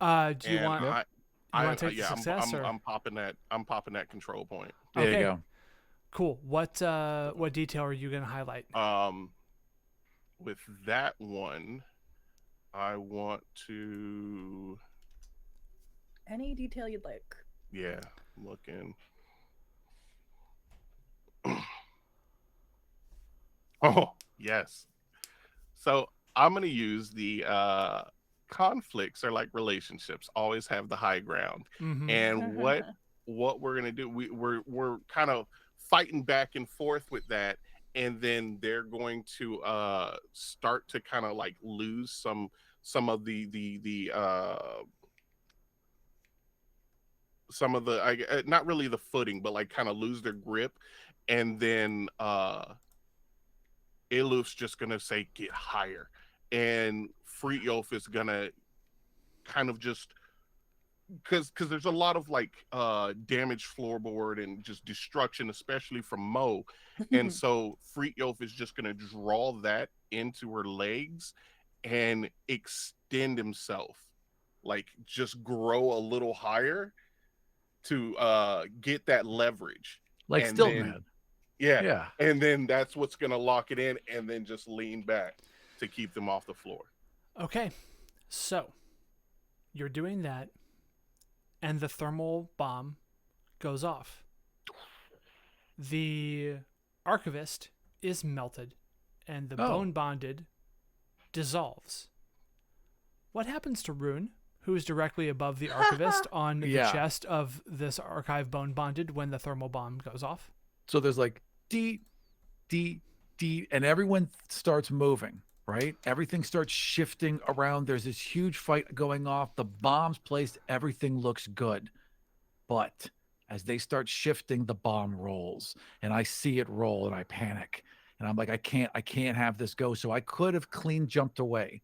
Do you And want Yep. you want to take the yeah, success or? I'm popping that. I'm popping that control point. There Okay. you go. Cool. What detail are you gonna highlight? With that one, I want to. Any detail you'd like. Yeah, looking. Oh yes. So I'm gonna use the conflicts are like relationships. Always have the high ground. Mm-hmm. And what we're gonna do? We're kind of fighting back and forth with that, and then they're going to start to kind of like lose some of some of the not really the footing, but like kind of lose their grip, and then Iluf's just gonna say get higher, and Frithjof is gonna kind of just because there's a lot of like damaged floorboard and just destruction, especially from Mo, and so Frithjof is just gonna draw that into her legs and extend himself, like just grow a little higher to get that leverage, Like and still then mad. yeah, Yeah. and then that's what's gonna lock it in, and then just lean back to keep them off the floor. Okay. So you're doing that, and the thermal bomb goes off. The archivist is melted, and the bone bonded dissolves. What happens to Rune, who is directly above the archivist on the Yeah. chest of this archive bone bonded when the thermal bomb goes off? So there's like D, D, D, and everyone starts moving, right? Everything starts shifting around. There's this huge fight going off. The bomb's placed. Everything looks good. But as they start shifting, the bomb rolls. And I see it roll and I panic. And I'm like, I can't have this go. So I could have clean jumped away,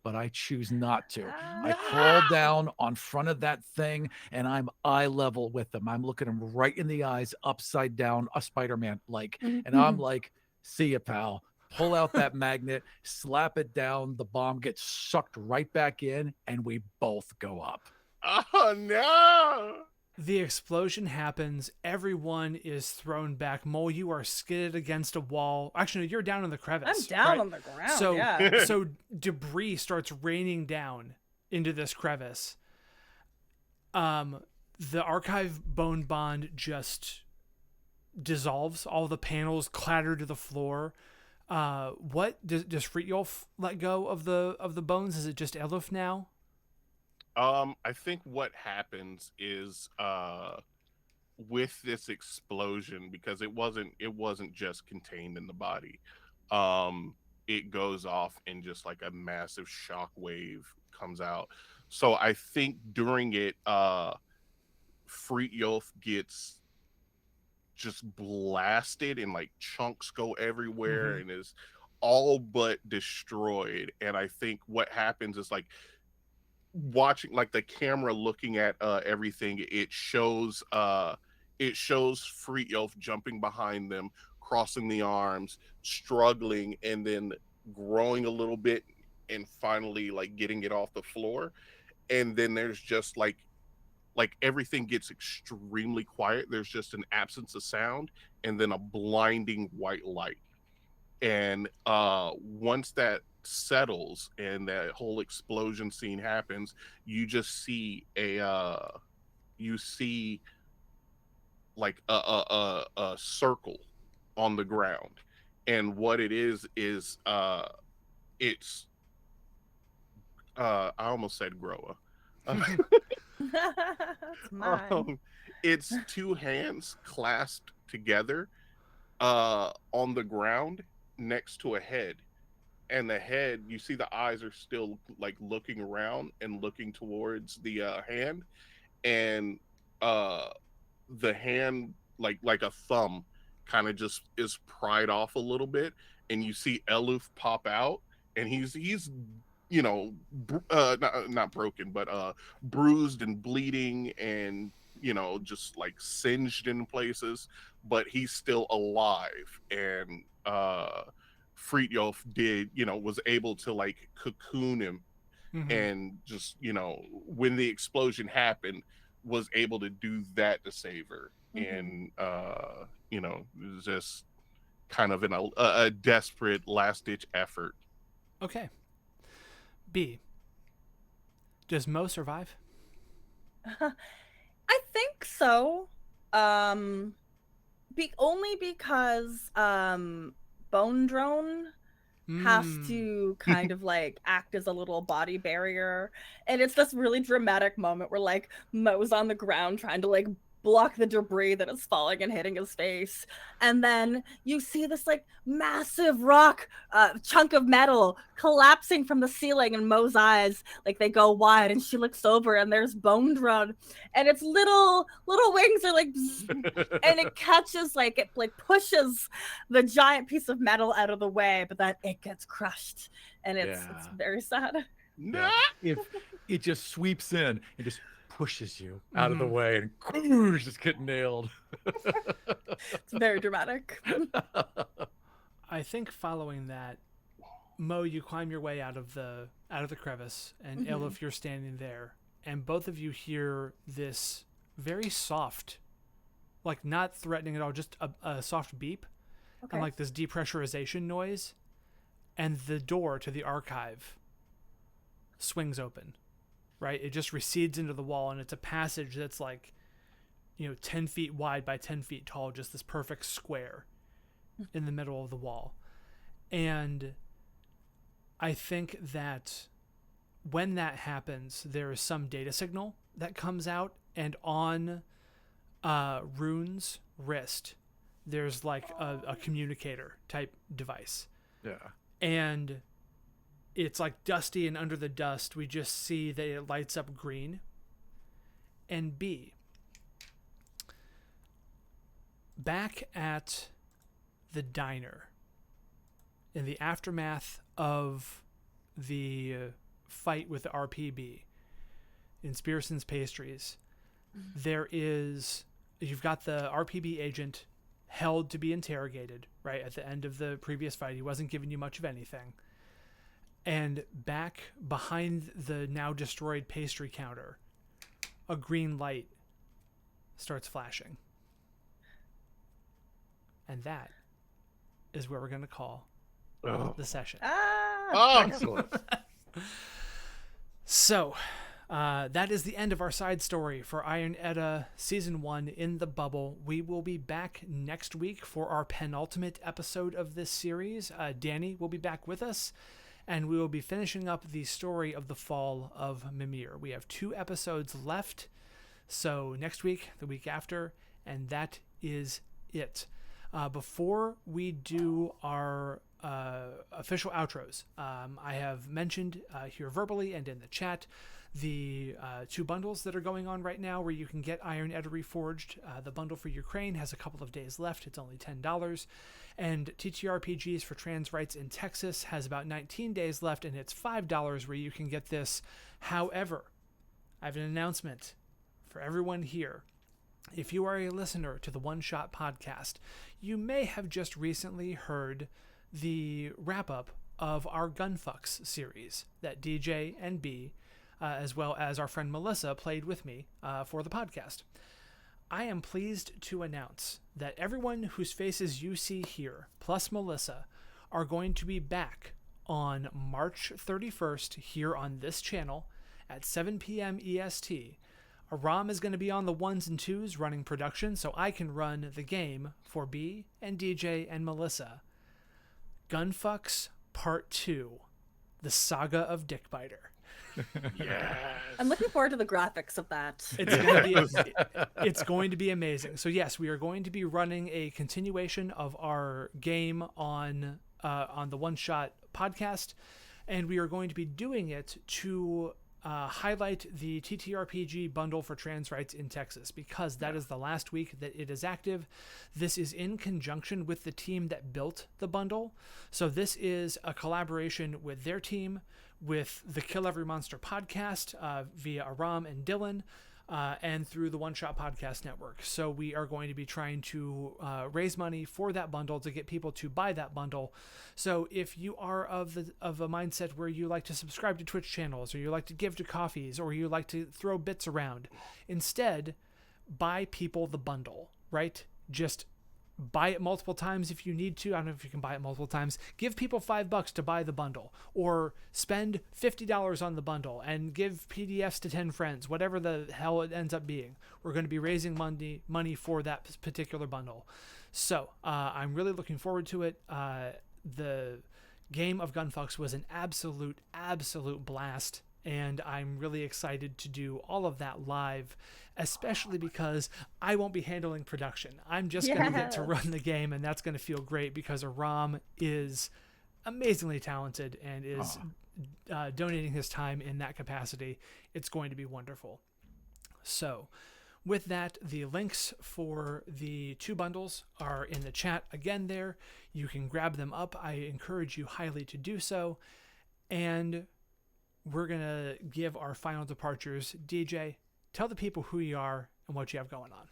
but I choose not to. I crawl down on front of that thing and I'm eye level with them. I'm looking them right in the eyes, upside down, a Spider-Man like, and I'm like, see ya, pal. Pull out that magnet, slap it down. The bomb gets sucked right back in, and we both go up. Oh no! The explosion happens. Everyone is thrown back. Mo, you are skidded against a wall. Actually, no, you're down in the crevice. I'm down right? on the ground. So, yeah. so debris starts raining down into this crevice. The archive bone bond just dissolves. All the panels clatter to the floor. What does Frithjof let go of the bones? Is it just Elif now? I think what happens is with this explosion, because it wasn't just contained in the body, it goes off and just like a massive shock wave comes out. So I think during it, Frithjof gets just blasted and like chunks go everywhere and is all but destroyed. And I think what happens is like watching like the camera looking at everything, it shows Frithjof jumping behind them, crossing the arms, struggling, and then growing a little bit and finally like getting it off the floor. And then there's just like everything gets extremely quiet. There's just an absence of sound and then a blinding white light. And once that settles and that whole explosion scene happens, you just see like a circle on the ground, and what it is it's I almost said Groa. That's mine. It's two hands clasped together on the ground next to a head, and the head, you see the eyes are still like looking around and looking towards the hand, and uh the hand like a thumb kind of just is pried off a little bit, and you see Eluf pop out, and he's you know not broken but bruised and bleeding and just like singed in places, but he's still alive. And Fritjof was able to like cocoon him, and just, when the explosion happened, was able to do that to save her. And it was just kind of in a desperate last ditch effort. Okay. B. Does Mo survive? I think so. Only because Bone Drone has to kind of like act as a little body barrier, and it's this really dramatic moment where like Mo's on the ground trying to like block the debris that is falling and hitting his face, and then you see this like massive rock chunk of metal collapsing from the ceiling, and Mo's eyes like they go wide, and she looks over and there's Bone Drone, and its little wings are like bzz, and it catches like it like pushes the giant piece of metal out of the way, but then it gets crushed, and it's very sad. Nah. If it just sweeps in and just pushes you out of the way and whoosh, just get nailed. It's very dramatic. I think following that, Mo, you climb your way out of the crevice, and Ilif, you're standing there, and both of you hear this very soft, like not threatening at all, just a soft beep, and like this depressurization noise, and the door to the archive swings open. Right? It just recedes into the wall, and it's a passage that's like, 10 feet wide by 10 feet tall, just this perfect square in the middle of the wall. And I think that when that happens, there is some data signal that comes out, and on Rune's wrist, there's like a communicator type device. Yeah. And it's like dusty, and under the dust, we just see that it lights up green. And B, back at the diner, in the aftermath of the fight with the RPB in Spearson's Pastries, you've got the RPB agent held to be interrogated, right? At the end of the previous fight, he wasn't giving you much of anything. And back behind the now destroyed pastry counter, a green light starts flashing. And that is where we're going to call the session. Excellent. So, that is the end of our side story for Iron Edda Season 1 in the Bubble. We will be back next week for our penultimate episode of this series. Danny will be back with us, and we will be finishing up the story of the fall of Mimir. We have 2 episodes left, so next week, the week after, and that is it. Before we do our official outros, I have mentioned here verbally and in the chat the 2 bundles that are going on right now where you can get Iron Edda Reforged. The bundle for Ukraine has a couple of days left. It's only $10. And TTRPGs for Trans Rights in Texas has about 19 days left, and it's $5 where you can get this. However, I have an announcement for everyone here. If you are a listener to the One Shot podcast, you may have just recently heard the wrap-up of our Gunfucks series that DJ and B, as well as our friend Melissa, played with me for the podcast. I am pleased to announce that everyone whose faces you see here, plus Melissa, are going to be back on March 31st here on this channel at 7 p.m. EST. Aram is going to be on the 1s and 2s running production, so I can run the game for B and DJ and Melissa. Gunfucks Part 2, The Saga of Dickbiter. Yes. I'm looking forward to the graphics of that. It's going to be amazing. So yes, we are going to be running a continuation of our game on the One Shot podcast, and we are going to be doing it to highlight the TTRPG bundle for Trans Rights in Texas, because that is the last week that it is active. This is in conjunction with the team that built the bundle. So this is a collaboration with their team, with the Kill Every Monster podcast via Aram and Dylan, and through the One Shot Podcast Network. So we are going to be trying to raise money for that bundle to get people to buy that bundle. So if you are of a mindset where you like to subscribe to Twitch channels, or you like to give to coffees, or you like to throw bits around, instead buy people the bundle, right? Just buy it multiple times if you need to. I don't know if you can buy it multiple times. Give people $5 to buy the bundle, or spend $50 on the bundle and give PDFs to 10 friends, whatever the hell it ends up being. We're going to be raising money for that particular bundle. So I'm really looking forward to it. The game of Gunfucks was an absolute blast, and I'm really excited to do all of that live, especially because I won't be handling production. I'm just going to get to run the game, and that's going to feel great because Aram is amazingly talented and is donating his time in that capacity. It's going to be wonderful. So with that, the links for the 2 bundles are in the chat again there. You can grab them up. I encourage you highly to do so. And we're going to give our final departures. DJ, tell the people who you are and what you have going on.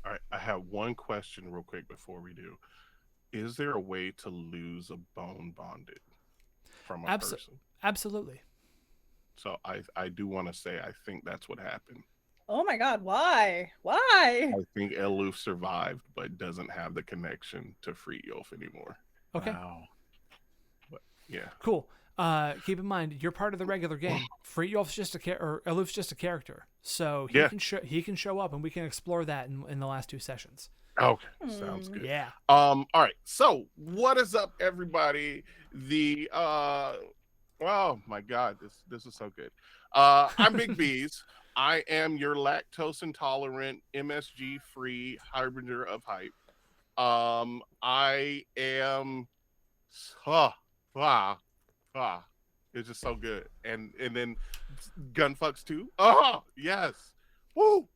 All right, I have one question real quick before we do. Is there a way to lose a bone bonded from a person? Absolutely. So I do want to say I think that's what happened. Oh my God, why? I think Eluf survived, but doesn't have the connection to Free Yolf anymore. Okay. Wow. But yeah. Cool. Keep in mind, you're part of the regular game. Free Yolf's just Eluf's just a character, so he can show up, and we can explore that in the last 2 sessions. Okay, sounds good. Yeah. All right. So, what is up, everybody? Oh my God, this is so good. I'm Big Bees. I am your lactose intolerant, MSG free harbinger of hype. I am. It's just so good. And then Gunfucks too. Oh yes. Woo.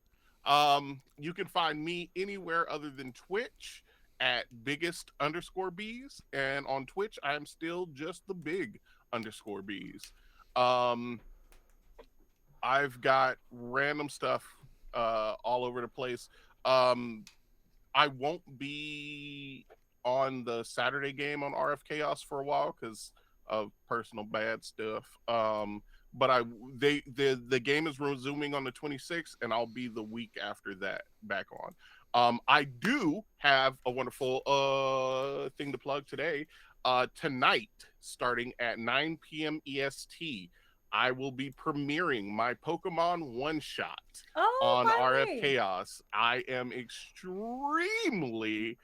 You can find me anywhere other than Twitch at biggest_bees, and on Twitch I am still just the big_bees. I've got random stuff all over the place. I won't be on the Saturday game on RF Chaos for a while because of personal bad stuff. But the game is resuming on the 26th, and I'll be the week after that back on. I do have a wonderful thing to plug today. Tonight, starting at 9 p.m. EST, I will be premiering my Pokemon one-shot on RF Chaos. I am extremely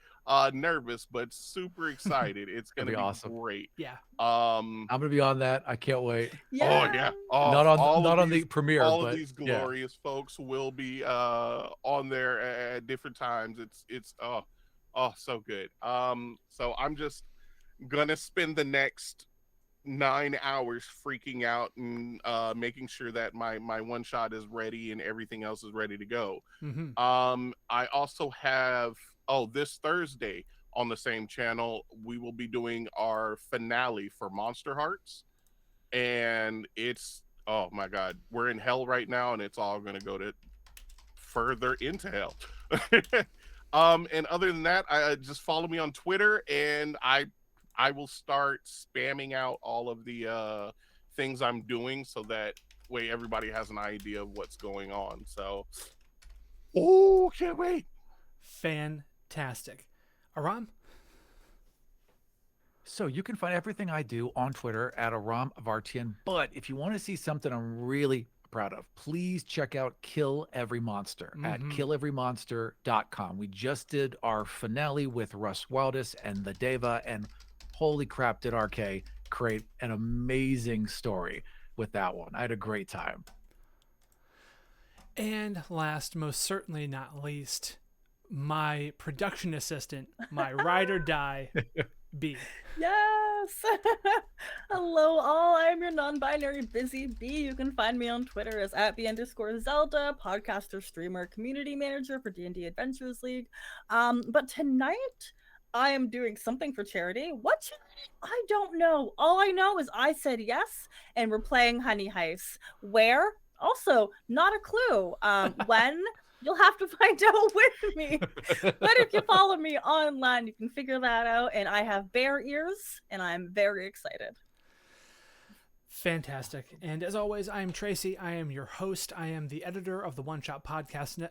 nervous, but super excited. It's gonna be awesome. Great. Yeah. I'm gonna be on that. I can't wait. Yeah. Oh yeah. Not on the premiere. All but of these glorious folks will be on there at different times. It's so good. So I'm just gonna spend the next 9 hours freaking out and making sure that my one shot is ready and everything else is ready to go. Mm-hmm. I also have this Thursday on the same channel we will be doing our finale for Monster Hearts, and it's oh my God, we're in hell right now, and it's all gonna go to further into hell. And other than that, I just follow me on Twitter, and I will start spamming out all of the things I'm doing so that way everybody has an idea of what's going on. So, can't wait. Fantastic. Aram? So you can find everything I do on Twitter at Aram of RTN. But if you want to see something I'm really proud of, please check out Kill Every Monster at killeverymonster.com. We just did our finale with Russ Wildus and the Deva, and holy crap, did RK create an amazing story with that one. I had a great time. And last, most certainly not least, my production assistant, my ride or die, B. Yes. Hello all, I'm your non-binary busy bee. You can find me on Twitter as @B_Zelda, podcaster, streamer, community manager for D&D Adventures League. But tonight I am doing something for charity. What charity? I don't know. All I know is I said yes, and we're playing Honey Heist. Where? Also, not a clue. When you'll have to find out with me. But if you follow me online, you can figure that out. And I have bear ears, and I'm very excited. Fantastic. And as always, I am Tracy. I am your host. I am the editor of the One Shot Podcast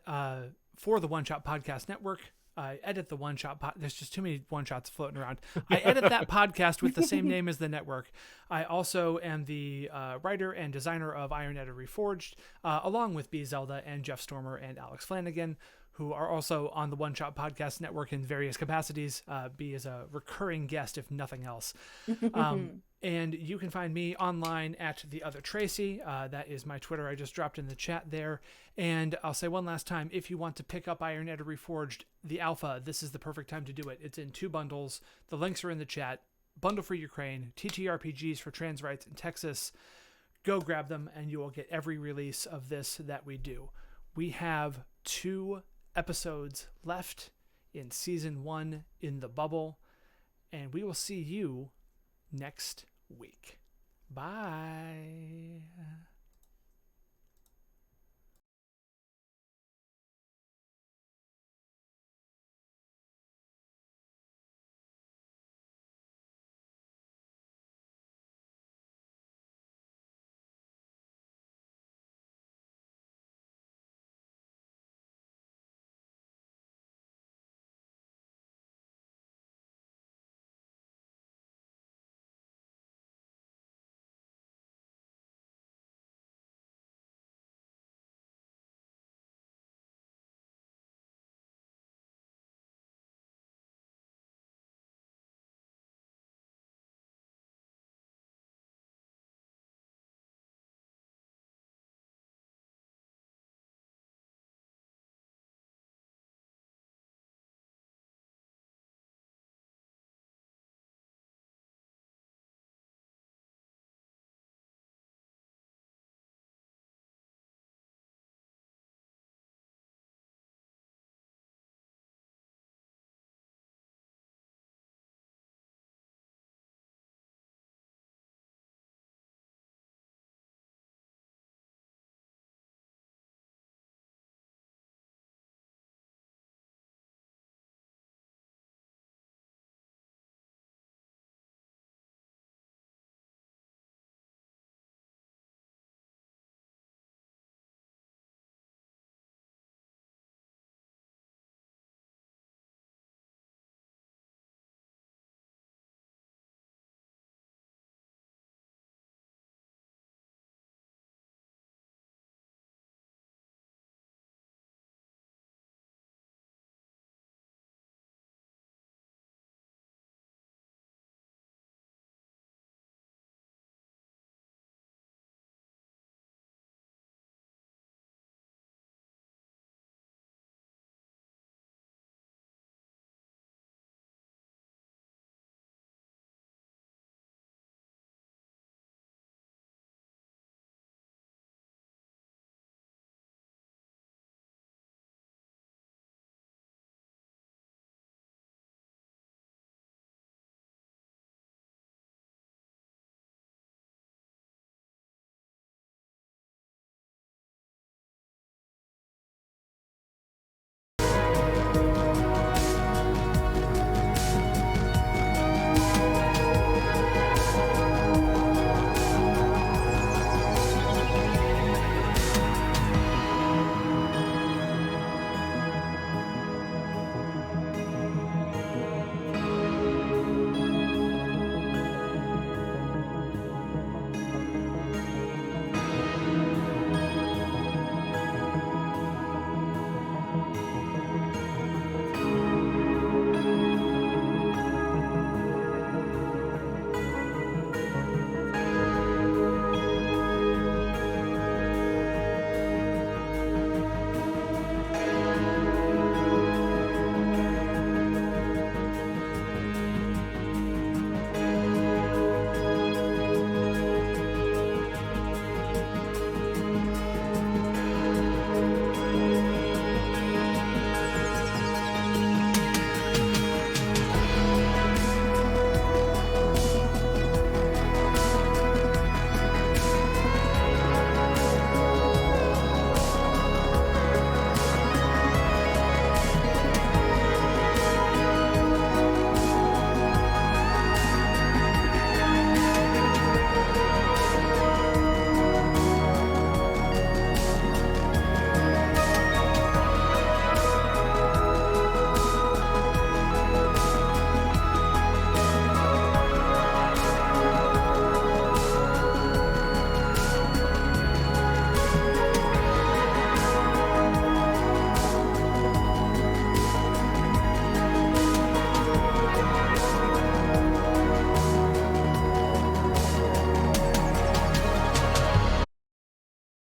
for the One Shot Podcast Network. I edit the One Shot there's just too many one shots floating around. I edit that podcast with the same name as the network. I also am the writer and designer of Iron Edda Reforged, along with B. Zelda and Jeff Stormer and Alex Flanagan, who are also on the One Shot Podcast Network in various capacities. B is a recurring guest, if nothing else. And you can find me online at The Other Tracy. That is my Twitter. I just dropped in the chat there. And I'll say one last time, if you want to pick up Iron Edda Reforged, the alpha, this is the perfect time to do it. It's in 2 bundles. The links are in the chat. Bundle for Ukraine, TTRPGs for trans rights in Texas. Go grab them, and you will get every release of this that we do. We have 2 episodes left in season 1 in the bubble, and we will see you next week. Bye.